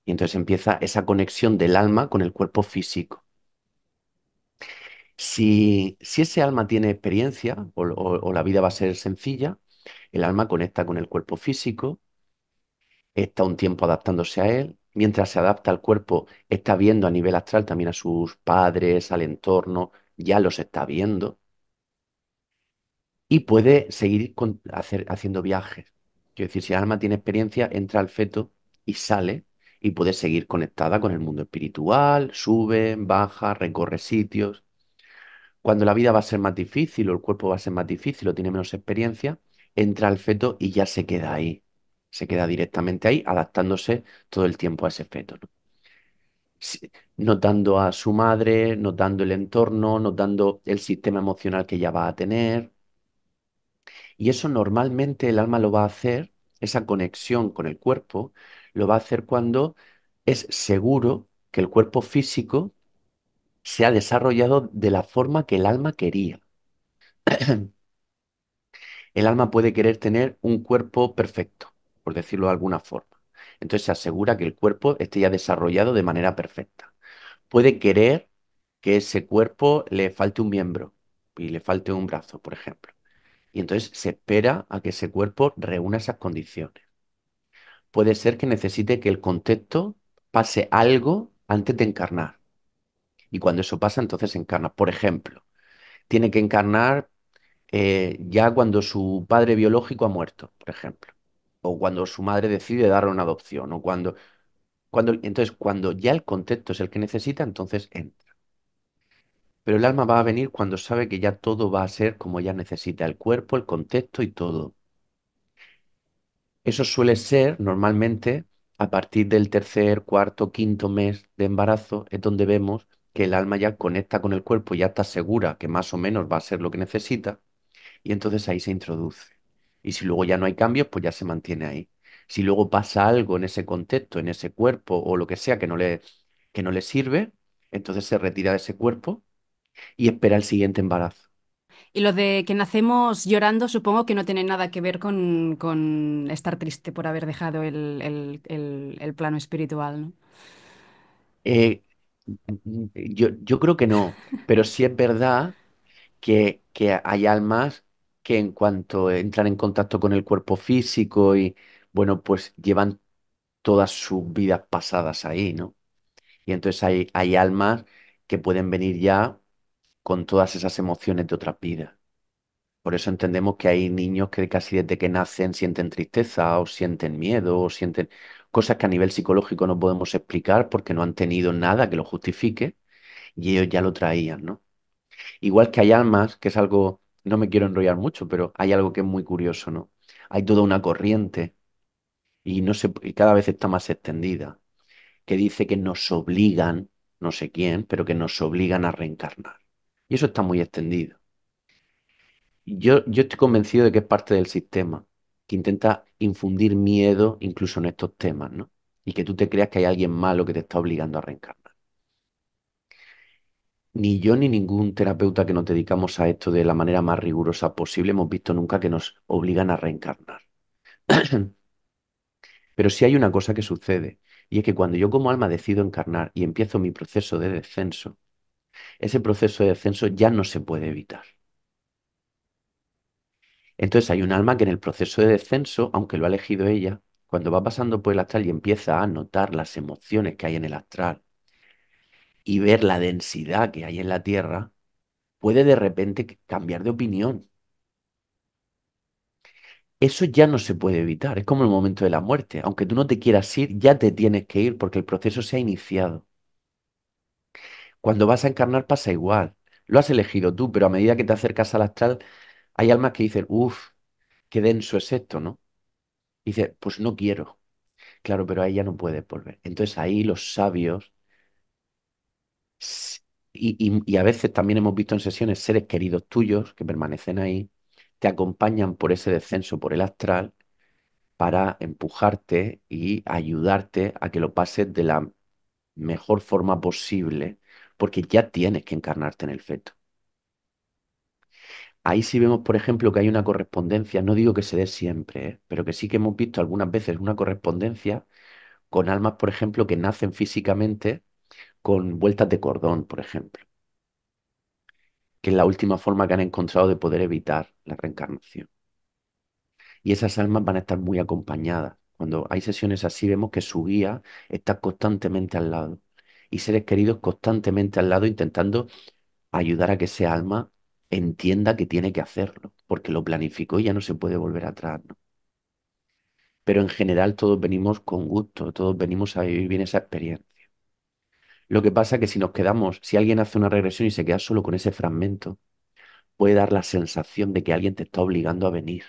Y entonces empieza esa conexión del alma con el cuerpo físico. Si ese alma tiene experiencia o la vida va a ser sencilla, el alma conecta con el cuerpo físico, está un tiempo adaptándose a él. Mientras se adapta al cuerpo, está viendo a nivel astral también a sus padres, al entorno, ya los está viendo y puede seguir haciendo viajes. Quiero decir, si el alma tiene experiencia, entra al feto y sale y puede seguir conectada con el mundo espiritual, sube, baja, recorre sitios. Cuando la vida va a ser más difícil o el cuerpo va a ser más difícil o tiene menos experiencia, entra al feto y ya se queda ahí. Se queda directamente ahí, adaptándose todo el tiempo a ese feto, ¿no? Notando a su madre, notando el entorno, notando el sistema emocional que ella va a tener. Y eso normalmente el alma lo va a hacer, esa conexión con el cuerpo, lo va a hacer cuando es seguro que el cuerpo físico se ha desarrollado de la forma que el alma quería. El alma puede querer tener un cuerpo perfecto, por decirlo de alguna forma. Entonces se asegura que el cuerpo esté ya desarrollado de manera perfecta. Puede querer que ese cuerpo le falte un miembro y le falte un brazo, por ejemplo. Y entonces se espera a que ese cuerpo reúna esas condiciones. Puede ser que necesite que el contexto pase algo antes de encarnar. Y cuando eso pasa, entonces encarna. Por ejemplo, tiene que encarnar ya cuando su padre biológico ha muerto, por ejemplo. O cuando su madre decide darle una adopción. O entonces, cuando ya el contexto es el que necesita, entonces entra. Pero el alma va a venir cuando sabe que ya todo va a ser como ella necesita, el cuerpo, el contexto y todo. Eso suele ser normalmente a partir del tercer, cuarto, quinto mes de embarazo, es donde vemos que el alma ya conecta con el cuerpo, ya está segura que más o menos va a ser lo que necesita, y entonces ahí se introduce. Y si luego ya no hay cambios, pues ya se mantiene ahí. Si luego pasa algo en ese contexto, en ese cuerpo o lo que sea que no le sirve, entonces se retira de ese cuerpo y espera el siguiente embarazo. Y lo de que nacemos llorando, supongo que no tiene nada que ver con estar triste por haber dejado el plano espiritual, ¿no? Eh, yo creo que no, pero sí es verdad que hay almas que en cuanto entran en contacto con el cuerpo físico y, bueno, pues llevan todas sus vidas pasadas ahí, ¿no? Y entonces hay almas que pueden venir ya con todas esas emociones de otras vidas. Por eso entendemos que hay niños que casi desde que nacen sienten tristeza o sienten miedo o sienten cosas que a nivel psicológico no podemos explicar porque no han tenido nada que lo justifique y ellos ya lo traían, ¿no? Igual que hay almas, que es algo, no me quiero enrollar mucho, pero hay algo que es muy curioso, ¿no? Hay toda una corriente y no sé, y cada vez está más extendida, que dice que nos obligan, no sé quién, pero que nos obligan a reencarnar. Y eso está muy extendido. Yo estoy convencido de que es parte del sistema, que intenta infundir miedo incluso en estos temas, ¿no? Y que tú te creas que hay alguien malo que te está obligando a reencarnar. Ni yo ni ningún terapeuta que nos dedicamos a esto de la manera más rigurosa posible hemos visto nunca que nos obligan a reencarnar. Pero sí hay una cosa que sucede, y es que cuando yo como alma decido encarnar y empiezo mi proceso de descenso, ese proceso de descenso ya no se puede evitar. Entonces hay un alma que en el proceso de descenso, aunque lo ha elegido ella, cuando va pasando por el astral y empieza a notar las emociones que hay en el astral y ver la densidad que hay en la Tierra, puede de repente cambiar de opinión. Eso ya no se puede evitar, es como el momento de la muerte. Aunque tú no te quieras ir, ya te tienes que ir porque el proceso se ha iniciado. Cuando vas a encarnar pasa igual. Lo has elegido tú, pero a medida que te acercas al astral, hay almas que dicen, uff, qué denso es esto, ¿no? Y dice, pues no quiero. Claro, pero ahí ya no puedes volver. Entonces ahí los sabios, s- y a veces también hemos visto en sesiones seres queridos tuyos que permanecen ahí, te acompañan por ese descenso por el astral para empujarte y ayudarte a que lo pases de la mejor forma posible, porque ya tienes que encarnarte en el feto. Ahí sí vemos, por ejemplo, que hay una correspondencia, no digo que se dé siempre, pero que sí que hemos visto algunas veces una correspondencia con almas, por ejemplo, que nacen físicamente con vueltas de cordón, por ejemplo, que es la última forma que han encontrado de poder evitar la reencarnación. Y esas almas van a estar muy acompañadas. Cuando hay sesiones así, vemos que su guía está constantemente al lado y seres queridos constantemente al lado intentando ayudar a que ese alma entienda que tiene que hacerlo, porque lo planificó y ya no se puede volver atrás, ¿no? Pero en general todos venimos con gusto, todos venimos a vivir bien esa experiencia. Lo que pasa es que si nos quedamos, si alguien hace una regresión y se queda solo con ese fragmento, puede dar la sensación de que alguien te está obligando a venir.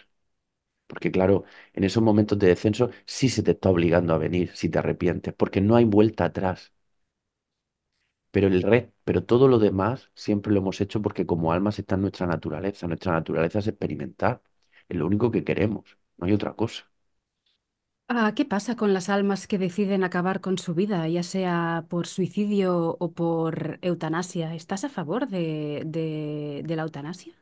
Porque claro, en esos momentos de descenso sí se te está obligando a venir si te arrepientes, porque no hay vuelta atrás. Pero todo lo demás siempre lo hemos hecho porque como almas está en nuestra naturaleza. Nuestra naturaleza es experimentar. Es lo único que queremos, no hay otra cosa. ¿Qué pasa con las almas que deciden acabar con su vida, ya sea por suicidio o por eutanasia? ¿Estás a favor de la eutanasia?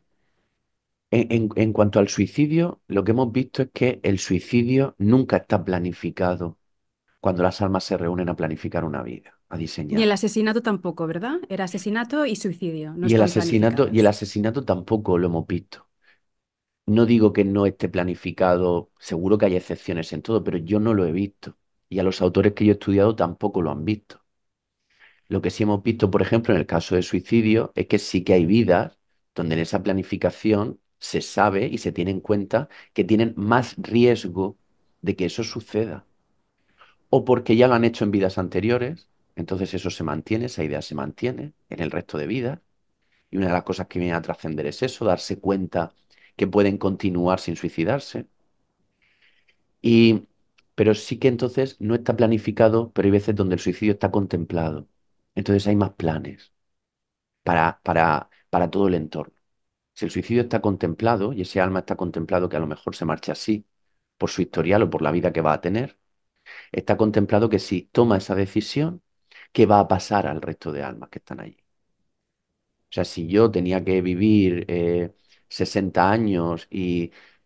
En cuanto al suicidio, lo que hemos visto es que el suicidio nunca está planificado cuando las almas se reúnen a planificar una vida, a Ni el diseñar. asesinato tampoco, ¿verdad? Era asesinato y suicidio, no Y el están asesinato, y el planificadas. asesinato tampoco lo hemos visto. No digo que no esté planificado, seguro que hay excepciones en todo, pero yo no lo he visto. Y a los autores que yo he estudiado tampoco lo han visto. Lo que sí hemos visto, por ejemplo, en el caso de suicidio, es que sí que hay vidas donde en esa planificación se sabe y se tiene en cuenta que tienen más riesgo de que eso suceda. O porque ya lo han hecho en vidas anteriores, entonces eso se mantiene, esa idea se mantiene en el resto de vidas. Y una de las cosas que viene a trascender es eso, darse cuenta que pueden continuar sin suicidarse. Y, pero sí que entonces no está planificado, pero hay veces donde el suicidio está contemplado. Entonces hay más planes para todo el entorno. Si el suicidio está contemplado y ese alma está contemplado que a lo mejor se marche así, por su historial o por la vida que va a tener, está contemplado que si toma esa decisión, ¿qué va a pasar al resto de almas que están allí? O sea, si yo tenía que vivir 60 años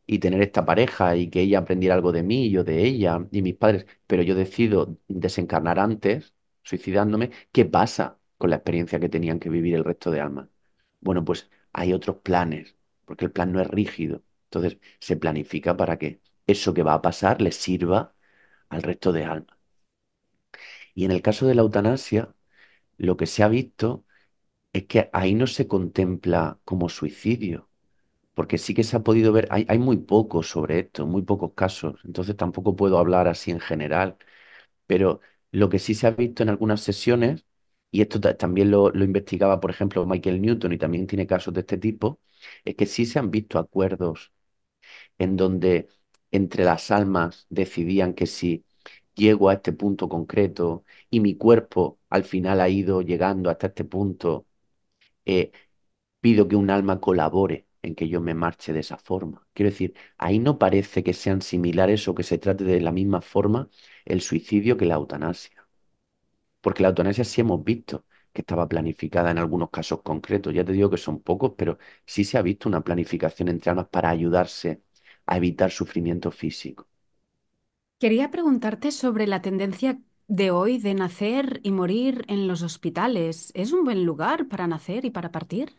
y tener esta pareja y que ella aprendiera algo de mí, yo de ella y mis padres, pero yo decido desencarnar antes, suicidándome, ¿qué pasa con la experiencia que tenían que vivir el resto de almas? Bueno, pues hay otros planes, porque el plan no es rígido. Entonces, se planifica para que eso que va a pasar le sirva al resto de almas. Y en el caso de la eutanasia, lo que se ha visto es que ahí no se contempla como suicidio, porque sí que se ha podido ver, hay muy poco sobre esto, muy pocos casos, entonces tampoco puedo hablar así en general, pero lo que sí se ha visto en algunas sesiones, y esto también lo investigaba, por ejemplo, Michael Newton, y también tiene casos de este tipo, es que sí se han visto acuerdos en donde entre las almas decidían que si llego a este punto concreto y mi cuerpo al final ha ido llegando hasta este punto, eh, pido que un alma colabore en que yo me marche de esa forma. Quiero decir, ahí no parece que sean similares o que se trate de la misma forma el suicidio que la eutanasia. Porque la eutanasia sí hemos visto que estaba planificada en algunos casos concretos. Ya te digo que son pocos, pero sí se ha visto una planificación entre almas para ayudarse a evitar sufrimiento físico. Quería preguntarte sobre la tendencia de hoy de nacer y morir en los hospitales. ¿Es un buen lugar para nacer y para partir?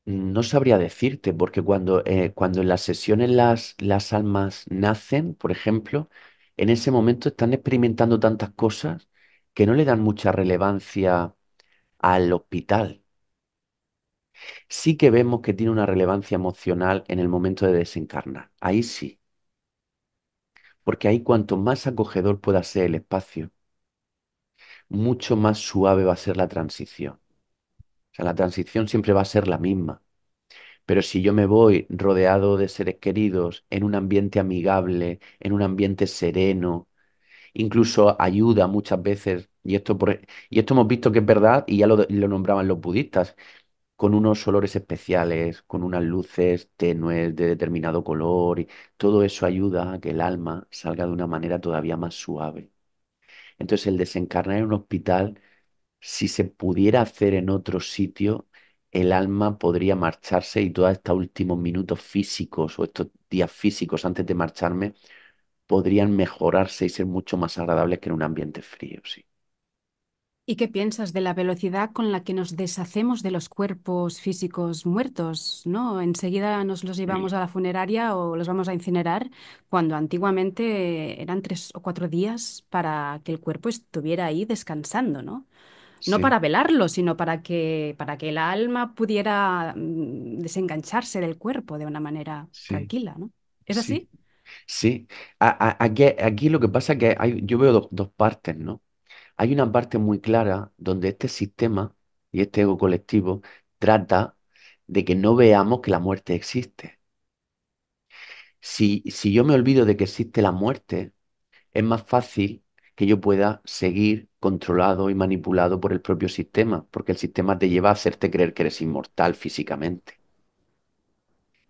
No sabría decirte, porque cuando en las sesiones las almas nacen, por ejemplo, en ese momento están experimentando tantas cosas que no le dan mucha relevancia al hospital. Sí que vemos que tiene una relevancia emocional en el momento de desencarnar. Ahí sí, porque ahí cuanto más acogedor pueda ser el espacio, mucho más suave va a ser la transición. O sea, la transición siempre va a ser la misma. Pero si yo me voy rodeado de seres queridos, en un ambiente amigable, en un ambiente sereno, incluso ayuda muchas veces, y esto hemos visto que es verdad, y ya lo nombraban los budistas, con unos olores especiales, con unas luces tenues de determinado color, y todo eso ayuda a que el alma salga de una manera todavía más suave. Entonces, el desencarnar en un hospital, si se pudiera hacer en otro sitio, el alma podría marcharse y todos estos últimos minutos físicos o estos días físicos antes de marcharme podrían mejorarse y ser mucho más agradables que en un ambiente frío, sí. ¿Y qué piensas de la velocidad con la que nos deshacemos de los cuerpos físicos muertos, ¿no? Enseguida nos los llevamos Sí, a la funeraria o los vamos a incinerar, cuando antiguamente eran 3 o 4 días para que el cuerpo estuviera ahí descansando, ¿no? No sí, para velarlo, sino para que el alma pudiera desengancharse del cuerpo de una manera sí, tranquila, ¿no? ¿Es sí. así? Sí, aquí lo que pasa es que yo veo dos partes, ¿no? Hay una parte muy clara donde este sistema y este ego colectivo trata de que no veamos que la muerte existe. Si yo me olvido de que existe la muerte, es más fácil que yo pueda seguir controlado y manipulado por el propio sistema, porque el sistema te lleva a hacerte creer que eres inmortal físicamente.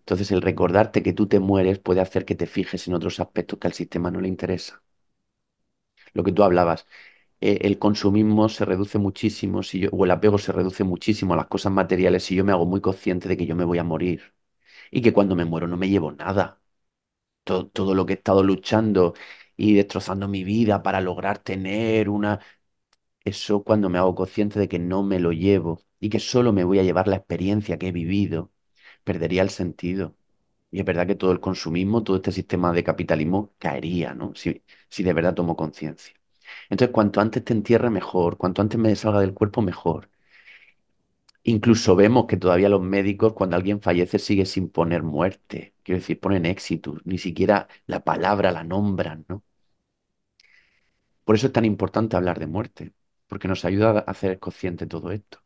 Entonces, el recordarte que tú te mueres puede hacer que te fijes en otros aspectos que al sistema no le interesa. Lo que tú hablabas, el consumismo se reduce muchísimo o el apego se reduce muchísimo a las cosas materiales si yo me hago muy consciente de que yo me voy a morir y que cuando me muero no me llevo nada. Todo lo que he estado luchando y destrozando mi vida para lograr tener una... Eso cuando me hago consciente de que no me lo llevo y que solo me voy a llevar la experiencia que he vivido, perdería el sentido. Y es verdad que todo el consumismo, todo este sistema de capitalismo caería, ¿no? Si de verdad tomo conciencia. Entonces, cuanto antes te entierre, mejor. Cuanto antes me salga del cuerpo, mejor. Incluso vemos que todavía los médicos, cuando alguien fallece, sigue sin poner muerte. Quiero decir, ponen éxitus. Ni siquiera la palabra la nombran, ¿no? Por eso es tan importante hablar de muerte, porque nos ayuda a hacer consciente todo esto.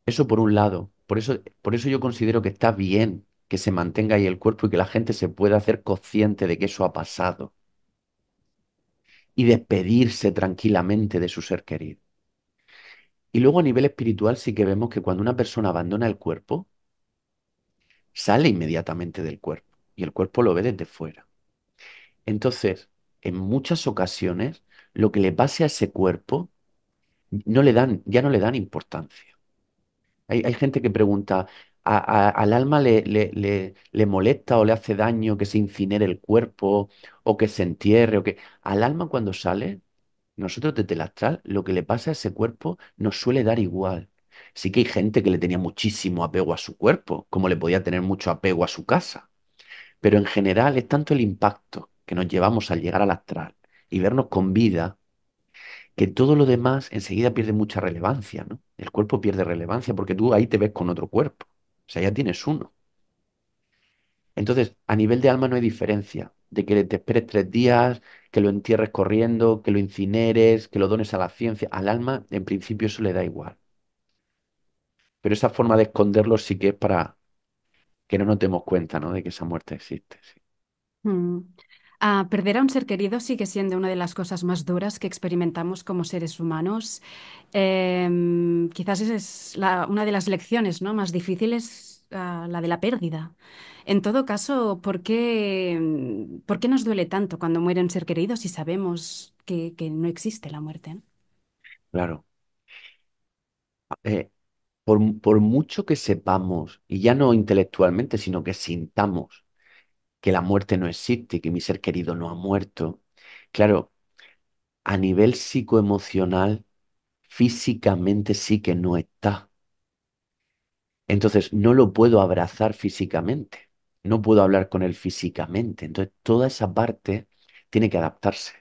Eso por un lado. Por eso yo considero que está bien que se mantenga ahí el cuerpo y que la gente se pueda hacer consciente de que eso ha pasado y despedirse tranquilamente de su ser querido. Y luego a nivel espiritual sí que vemos que cuando una persona abandona el cuerpo, sale inmediatamente del cuerpo y el cuerpo lo ve desde fuera. Entonces, en muchas ocasiones, lo que le pase a ese cuerpo ya no le dan importancia. Hay gente que pregunta, ¿al alma le molesta o le hace daño que se incinere el cuerpo o que se entierre? Al alma cuando sale, nosotros desde el astral, lo que le pasa a ese cuerpo nos suele dar igual. Sí que hay gente que le tenía muchísimo apego a su cuerpo, como le podía tener mucho apego a su casa. Pero en general es tanto el impacto que nos llevamos al llegar al astral y vernos con vida, que todo lo demás enseguida pierde mucha relevancia, ¿no? El cuerpo pierde relevancia porque tú ahí te ves con otro cuerpo. O sea, ya tienes uno. Entonces, a nivel de alma no hay diferencia de que te esperes 3 días, que lo entierres corriendo, que lo incineres, que lo dones a la ciencia. Al alma, en principio, eso le da igual. Pero esa forma de esconderlo sí que es para que no nos demos cuenta, ¿no? De que esa muerte existe. Sí. Mm. Perder a un ser querido sigue siendo una de las cosas más duras que experimentamos como seres humanos. Quizás esa es una de las lecciones, ¿no? más difíciles, la de la pérdida. En todo caso, ¿por qué nos duele tanto cuando muere un ser querido si sabemos que no existe la muerte? ¿No? Claro. Eh, por mucho que sepamos, y ya no intelectualmente, sino que sintamos que la muerte no existe, que mi ser querido no ha muerto, claro, a nivel psicoemocional, físicamente sí que no está. Entonces, no lo puedo abrazar físicamente, no puedo hablar con él físicamente. Entonces, toda esa parte tiene que adaptarse.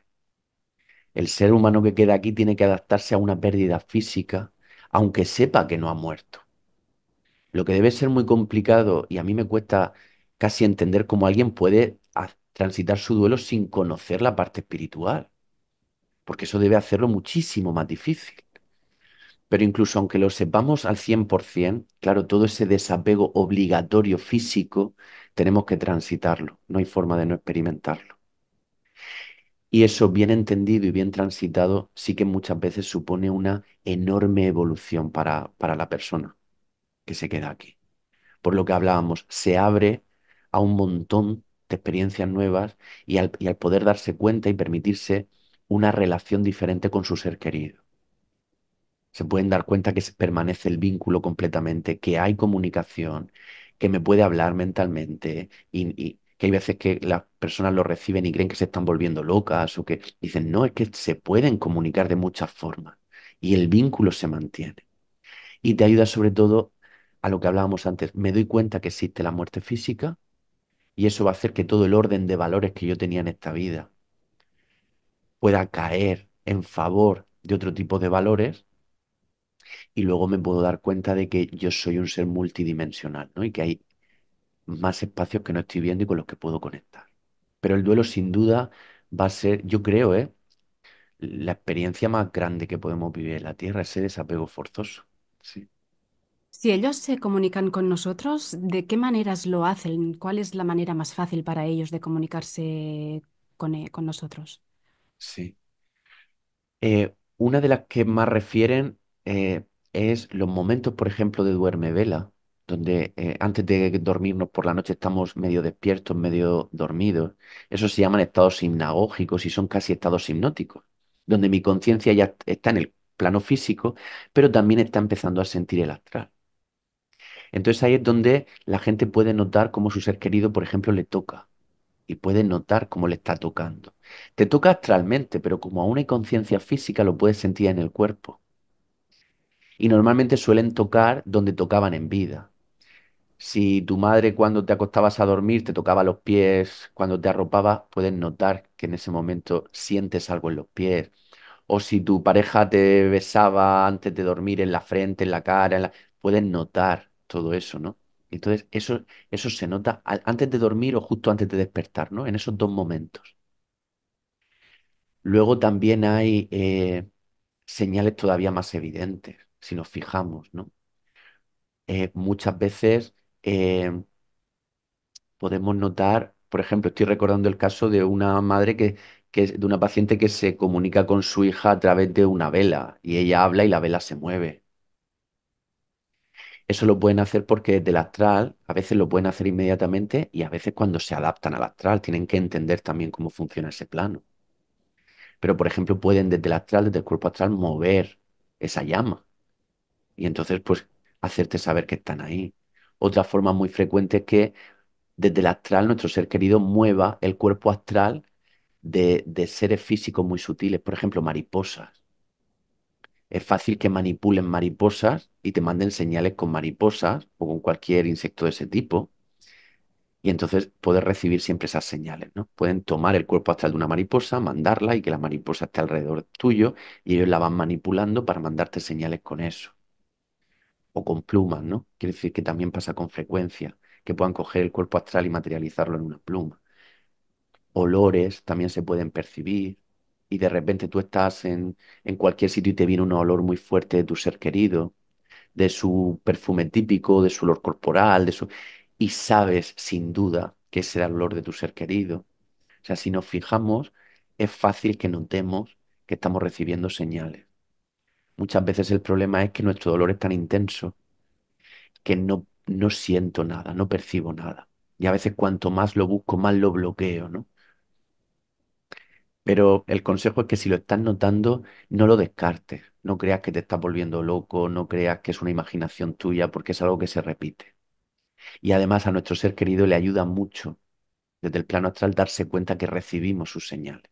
El ser humano que queda aquí tiene que adaptarse a una pérdida física, aunque sepa que no ha muerto. Lo que debe ser muy complicado, y a mí me cuesta casi entender cómo alguien puede transitar su duelo sin conocer la parte espiritual, porque eso debe hacerlo muchísimo más difícil. Pero incluso aunque lo sepamos al 100%, claro, todo ese desapego obligatorio físico, tenemos que transitarlo, no hay forma de no experimentarlo. Y eso bien entendido y bien transitado sí que muchas veces supone una enorme evolución para la persona que se queda aquí. Por lo que hablábamos, se abre a un montón de experiencias nuevas y al poder darse cuenta y permitirse una relación diferente con su ser querido. Se pueden dar cuenta que permanece el vínculo completamente, que hay comunicación, que me puede hablar mentalmente y que hay veces que las personas lo reciben y creen que se están volviendo locas o que dicen, no, es que se pueden comunicar de muchas formas y el vínculo se mantiene. Y te ayuda sobre todo a lo que hablábamos antes. Me doy cuenta que existe la muerte física y eso va a hacer que todo el orden de valores que yo tenía en esta vida pueda caer en favor de otro tipo de valores y luego me puedo dar cuenta de que yo soy un ser multidimensional, ¿no? Y que hay más espacios que no estoy viendo y con los que puedo conectar. Pero el duelo sin duda va a ser, yo creo, la experiencia más grande que podemos vivir en la Tierra, ese desapego forzoso. Sí, Si ellos se comunican con nosotros, ¿de qué maneras lo hacen? ¿Cuál es la manera más fácil para ellos de comunicarse con nosotros? sí. Una de las que más refieren es los momentos, por ejemplo, de duerme vela, donde antes de dormirnos por la noche estamos medio despiertos, medio dormidos. Eso se llaman estados hipnagógicos y son casi estados hipnóticos, donde mi conciencia ya está en el plano físico, pero también está empezando a sentir el astral. Entonces ahí es donde la gente puede notar cómo su ser querido, por ejemplo, le toca y puede notar cómo le está tocando. Te toca astralmente, pero como aún hay conciencia física, lo puedes sentir en el cuerpo. Y normalmente suelen tocar donde tocaban en vida. Si tu madre cuando te acostabas a dormir te tocaba los pies, cuando te arropaba, puedes notar que en ese momento sientes algo en los pies. O si tu pareja te besaba antes de dormir en la frente, en la cara, puedes notar todo eso, ¿no? Entonces, eso se nota antes de dormir o justo antes de despertar, ¿no? En esos dos momentos. Luego también hay señales todavía más evidentes, si nos fijamos, ¿no? Muchas veces podemos notar, por ejemplo, estoy recordando el caso de una madre de una paciente que se comunica con su hija a través de una vela y ella habla y la vela se mueve. Eso lo pueden hacer porque desde el astral, a veces lo pueden hacer inmediatamente y a veces cuando se adaptan al astral, tienen que entender también cómo funciona ese plano. Pero, por ejemplo, pueden desde el astral, desde el cuerpo astral, mover esa llama y entonces, pues, hacerte saber que están ahí. Otra forma muy frecuente es que desde el astral nuestro ser querido mueva el cuerpo astral de seres físicos muy sutiles, por ejemplo, mariposas. Es fácil que manipulen mariposas y te manden señales con mariposas o con cualquier insecto de ese tipo. Y entonces puedes recibir siempre esas señales, ¿no? Pueden tomar el cuerpo astral de una mariposa, mandarla y que la mariposa esté alrededor tuyo y ellos la van manipulando para mandarte señales con eso. O con plumas, ¿no? Quiere decir que también pasa con frecuencia, que puedan coger el cuerpo astral y materializarlo en una pluma. Olores también se pueden percibir y de repente tú estás en cualquier sitio y te viene un olor muy fuerte de tu ser querido, de su perfume típico, de su olor corporal, y sabes sin duda que ese era el olor de tu ser querido. O sea, si nos fijamos, es fácil que notemos que estamos recibiendo señales. Muchas veces el problema es que nuestro dolor es tan intenso que no siento nada, no percibo nada. Y a veces cuanto más lo busco, más lo bloqueo, ¿no? Pero el consejo es que si lo estás notando, no lo descartes. No creas que te estás volviendo loco, no creas que es una imaginación tuya, porque es algo que se repite. Y además a nuestro ser querido le ayuda mucho desde el plano astral darse cuenta que recibimos sus señales.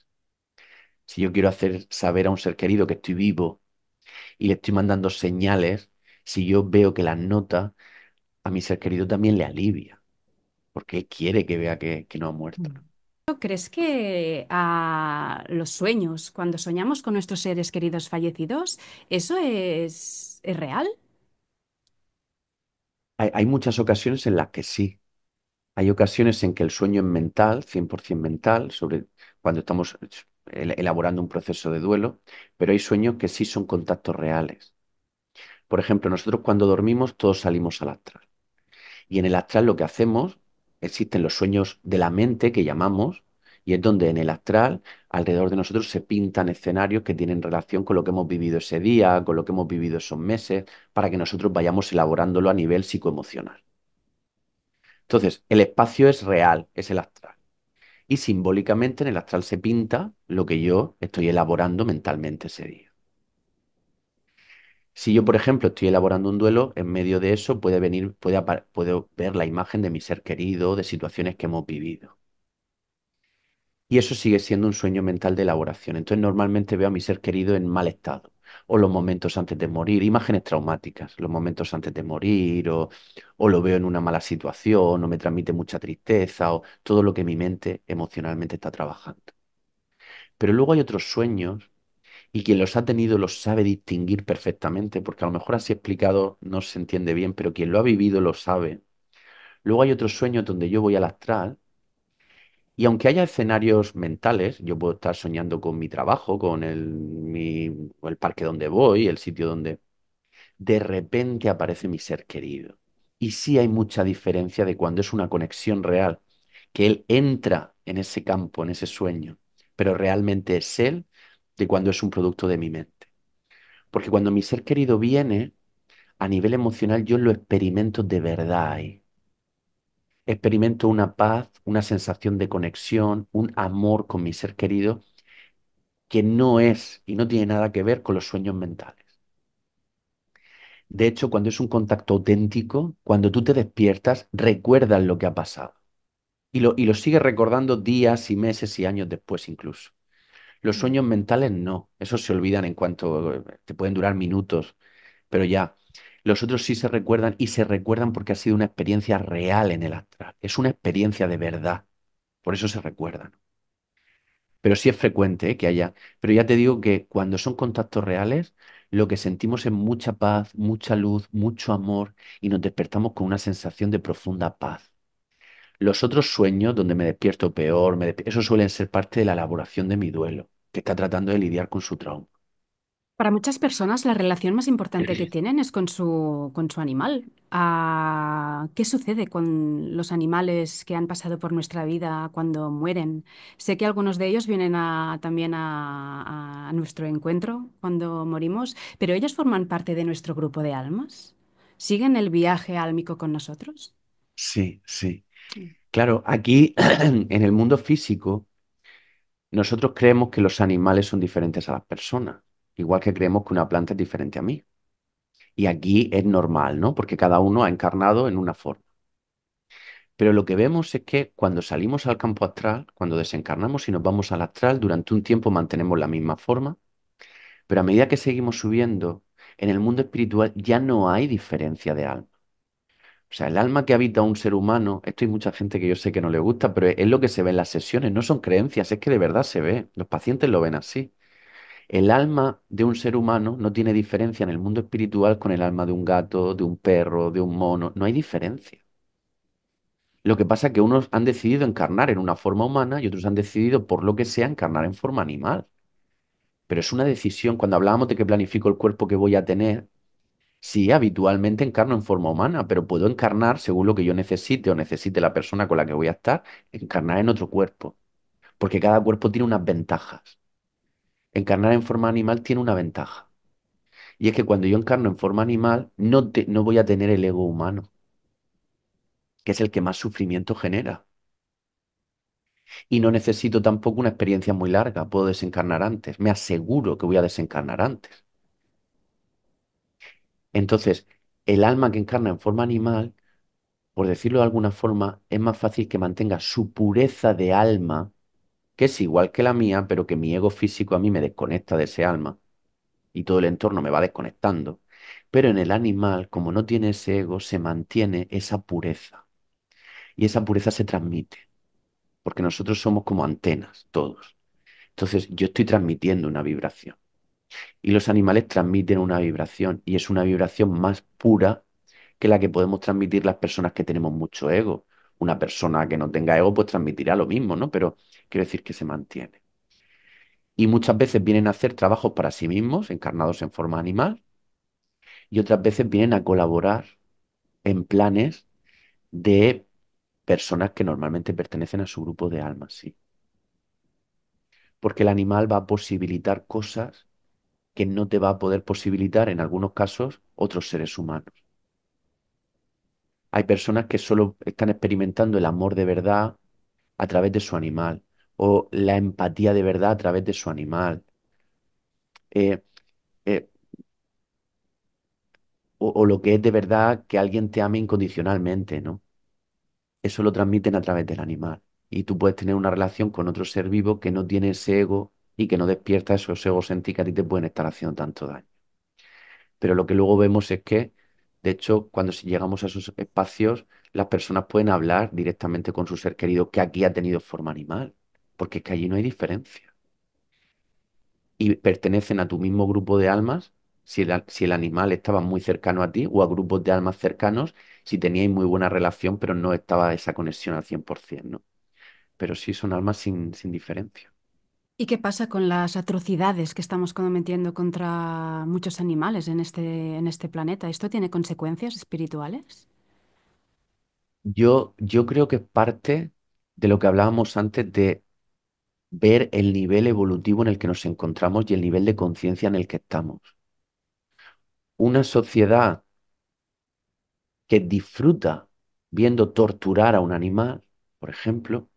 Si yo quiero hacer saber a un ser querido que estoy vivo y le estoy mandando señales, si yo veo que las nota, a mi ser querido también le alivia, porque él quiere que vea que no ha muerto, ¿no? ¿Crees que a los sueños, cuando soñamos con nuestros seres queridos fallecidos, eso es real? Hay muchas ocasiones en las que sí. Hay ocasiones en que el sueño es mental, 100% mental, sobre cuando estamos elaborando un proceso de duelo, pero hay sueños que sí son contactos reales. Por ejemplo, nosotros cuando dormimos todos salimos al astral. Y en el astral lo que hacemos, existen los sueños de la mente que llamamos, y es donde en el astral alrededor de nosotros se pintan escenarios que tienen relación con lo que hemos vivido ese día, con lo que hemos vivido esos meses, para que nosotros vayamos elaborándolo a nivel psicoemocional. Entonces, el espacio es real, es el astral. Y simbólicamente en el astral se pinta lo que yo estoy elaborando mentalmente ese día. Si yo, por ejemplo, estoy elaborando un duelo, en medio de eso puede venir, puedo ver la imagen de mi ser querido, de situaciones que hemos vivido. Y eso sigue siendo un sueño mental de elaboración. Entonces, normalmente veo a mi ser querido en mal estado. O los momentos antes de morir, imágenes traumáticas, los momentos antes de morir, o lo veo en una mala situación, o me transmite mucha tristeza, o todo lo que mi mente emocionalmente está trabajando. Pero luego hay otros sueños y quien los ha tenido los sabe distinguir perfectamente, porque a lo mejor así explicado no se entiende bien, pero quien lo ha vivido lo sabe. Luego hay otros sueños donde yo voy al astral y aunque haya escenarios mentales, yo puedo estar soñando con mi trabajo, con o el parque donde voy, el sitio donde de repente aparece mi ser querido. Y sí hay mucha diferencia de cuando es una conexión real, que él entra en ese campo, en ese sueño, pero realmente es él, de cuando es un producto de mi mente. Porque cuando mi ser querido viene, a nivel emocional yo lo experimento de verdad ahí. Experimento una paz, una sensación de conexión, un amor con mi ser querido que no es y no tiene nada que ver con los sueños mentales. De hecho, cuando es un contacto auténtico, cuando tú te despiertas, recuerdas lo que ha pasado. Y lo sigues recordando días y meses y años después incluso. Los sueños mentales no, esos se olvidan en cuanto te pueden durar minutos, pero ya. Los otros sí se recuerdan y se recuerdan porque ha sido una experiencia real en el astral. Es una experiencia de verdad, por eso se recuerdan. Pero sí es frecuente, que haya. Pero ya te digo que cuando son contactos reales, lo que sentimos es mucha paz, mucha luz, mucho amor y nos despertamos con una sensación de profunda paz. Los otros sueños donde me despierto peor, eso suelen ser parte de la elaboración de mi duelo, que está tratando de lidiar con su trauma. Para muchas personas la relación más importante que tienen es con su animal. ¿Qué sucede con los animales que han pasado por nuestra vida cuando mueren? Sé que algunos de ellos vienen también a nuestro encuentro cuando morimos, pero ellos forman parte de nuestro grupo de almas. ¿Siguen el viaje álmico con nosotros? Sí, sí. Claro, aquí en el mundo físico, nosotros creemos que los animales son diferentes a las personas, igual que creemos que una planta es diferente a mí. Y aquí es normal, ¿no? Porque cada uno ha encarnado en una forma. Pero lo que vemos es que cuando salimos al campo astral, cuando desencarnamos y nos vamos al astral, durante un tiempo mantenemos la misma forma, pero a medida que seguimos subiendo, en el mundo espiritual ya no hay diferencia de alma. O sea, el alma que habita un ser humano, esto hay mucha gente que yo sé que no le gusta, pero es lo que se ve en las sesiones, no son creencias, es que de verdad se ve. Los pacientes lo ven así. El alma de un ser humano no tiene diferencia en el mundo espiritual con el alma de un gato, de un perro, de un mono, no hay diferencia. Lo que pasa es que unos han decidido encarnar en una forma humana y otros han decidido, por lo que sea, encarnar en forma animal. Pero es una decisión, cuando hablábamos de que planifico el cuerpo que voy a tener, sí, habitualmente encarno en forma humana, pero puedo encarnar según lo que yo necesite o necesite la persona con la que voy a estar, encarnar en otro cuerpo, porque cada cuerpo tiene unas ventajas. Encarnar en forma animal tiene una ventaja, y es que cuando yo encarno en forma animal, no voy a tener el ego humano, que es el que más sufrimiento genera. Y no necesito tampoco una experiencia muy larga, puedo desencarnar antes, me aseguro que voy a desencarnar antes. Entonces, el alma que encarna en forma animal, por decirlo de alguna forma, es más fácil que mantenga su pureza de alma, que es igual que la mía, pero que mi ego físico a mí me desconecta de ese alma y todo el entorno me va desconectando. Pero en el animal, como no tiene ese ego, se mantiene esa pureza y esa pureza se transmite, porque nosotros somos como antenas, todos. Entonces, yo estoy transmitiendo una vibración y los animales transmiten una vibración y es una vibración más pura que la que podemos transmitir las personas que tenemos mucho ego. Una persona que no tenga ego, pues transmitirá lo mismo, ¿no? Pero quiero decir que se mantiene. Y muchas veces vienen a hacer trabajos para sí mismos, encarnados en forma animal, y otras veces vienen a colaborar en planes de personas que normalmente pertenecen a su grupo de almas, sí. Porque el animal va a posibilitar cosas que no te va a poder posibilitar en algunos casos otros seres humanos. Hay personas que solo están experimentando el amor de verdad a través de su animal o la empatía de verdad a través de su animal. eh, eh, o lo que es de verdad que alguien te ame incondicionalmente, ¿no? Eso lo transmiten a través del animal. Y tú puedes tener una relación con otro ser vivo que no tiene ese ego y que no despierta esos egos en ti que a ti te pueden estar haciendo tanto daño. Pero lo que luego vemos es que, de hecho, cuando si llegamos a esos espacios, las personas pueden hablar directamente con su ser querido que aquí ha tenido forma animal, porque es que allí no hay diferencia. Y pertenecen a tu mismo grupo de almas, si el animal estaba muy cercano a ti, o a grupos de almas cercanos, si teníais muy buena relación, pero no estaba esa conexión al 100%, ¿no? Pero sí son almas sin diferencia. ¿Y qué pasa con las atrocidades que estamos cometiendo contra muchos animales en este planeta? ¿Esto tiene consecuencias espirituales? Yo creo que es parte de lo que hablábamos antes de ver el nivel evolutivo en el que nos encontramos y el nivel de conciencia en el que estamos. Una sociedad que disfruta viendo torturar a un animal, por ejemplo,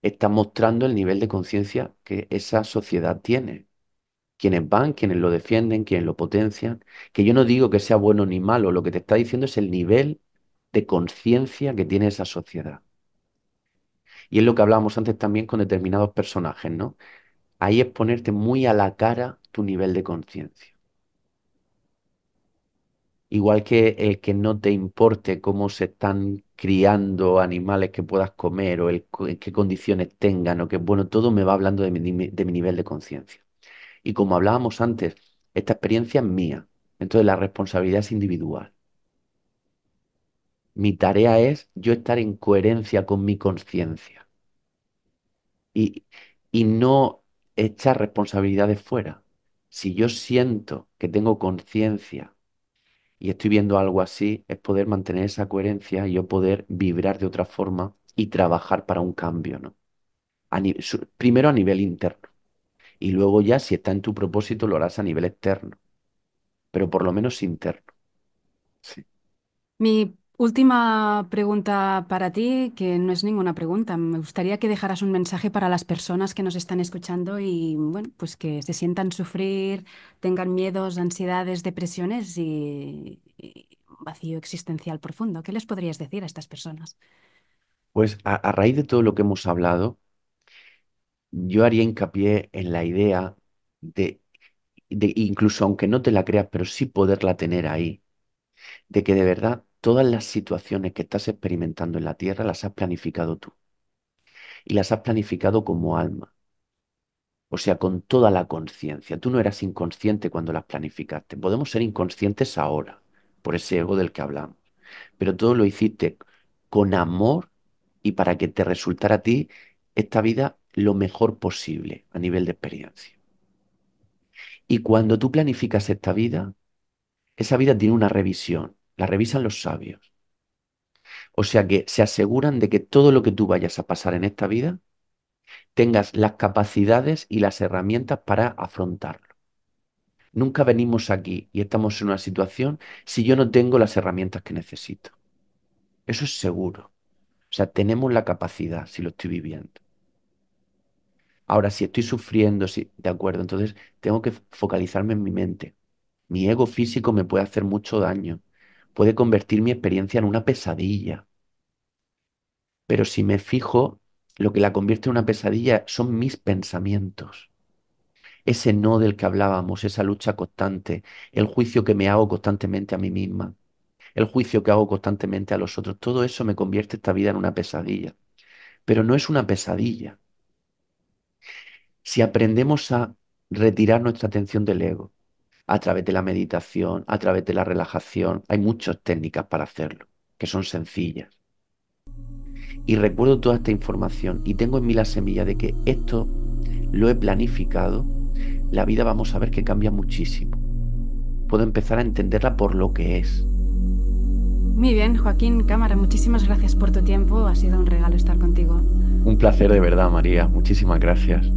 está mostrando el nivel de conciencia que esa sociedad tiene. Quienes van, quienes lo defienden, quienes lo potencian, que yo no digo que sea bueno ni malo, lo que te está diciendo es el nivel de conciencia que tiene esa sociedad. Y es lo que hablábamos antes también con determinados personajes, ¿no? Ahí es ponerte muy a la cara tu nivel de conciencia. Igual que el que no te importe cómo se están criando animales que puedas comer o en qué condiciones tengan o que, bueno, todo me va hablando de mi nivel de conciencia. Y como hablábamos antes, esta experiencia es mía, entonces la responsabilidad es individual. Mi tarea es yo estar en coherencia con mi conciencia y, y no echar responsabilidades fuera. Si yo siento que tengo conciencia y estoy viendo algo así, es poder mantener esa coherencia y yo poder vibrar de otra forma y trabajar para un cambio, ¿no? Primero a nivel interno y luego ya si está en tu propósito lo harás a nivel externo, pero por lo menos interno. Sí. Mi última pregunta para ti, que no es ninguna pregunta, me gustaría que dejaras un mensaje para las personas que nos están escuchando y, bueno, pues que se sientan sufrir, tengan miedos, ansiedades, depresiones y un vacío existencial profundo. ¿Qué les podrías decir a estas personas? Pues a raíz de todo lo que hemos hablado, yo haría hincapié en la idea incluso aunque no te la creas, pero sí poderla tener ahí, de que de verdad todas las situaciones que estás experimentando en la Tierra las has planificado tú y las has planificado como alma, o sea, con toda la conciencia. Tú no eras inconsciente cuando las planificaste. Podemos ser inconscientes ahora, por ese ego del que hablamos, pero todo lo hiciste con amor y para que te resultara a ti esta vida lo mejor posible a nivel de experiencia. Y cuando tú planificas esta vida, esa vida tiene una revisión, la revisan los sabios. O sea que se aseguran de que todo lo que tú vayas a pasar en esta vida tengas las capacidades y las herramientas para afrontarlo. Nunca venimos aquí y estamos en una situación si yo no tengo las herramientas que necesito. Eso es seguro. O sea, tenemos la capacidad si lo estoy viviendo. Ahora, si estoy sufriendo, si, de acuerdo, entonces tengo que focalizarme en mi mente. Mi ego físico me puede hacer mucho daño. Puede convertir mi experiencia en una pesadilla. Pero si me fijo, lo que la convierte en una pesadilla son mis pensamientos. Ese no del que hablábamos, esa lucha constante, el juicio que me hago constantemente a mí misma, el juicio que hago constantemente a los otros, todo eso me convierte esta vida en una pesadilla. Pero no es una pesadilla. Si aprendemos a retirar nuestra atención del ego, a través de la meditación, a través de la relajación. Hay muchas técnicas para hacerlo, que son sencillas. Y recuerdo toda esta información y tengo en mí la semilla de que esto lo he planificado. La vida vamos a ver que cambia muchísimo. Puedo empezar a entenderla por lo que es. Muy bien, Joaquín Cámara, muchísimas gracias por tu tiempo. Ha sido un regalo estar contigo. Un placer de verdad, María. Muchísimas gracias.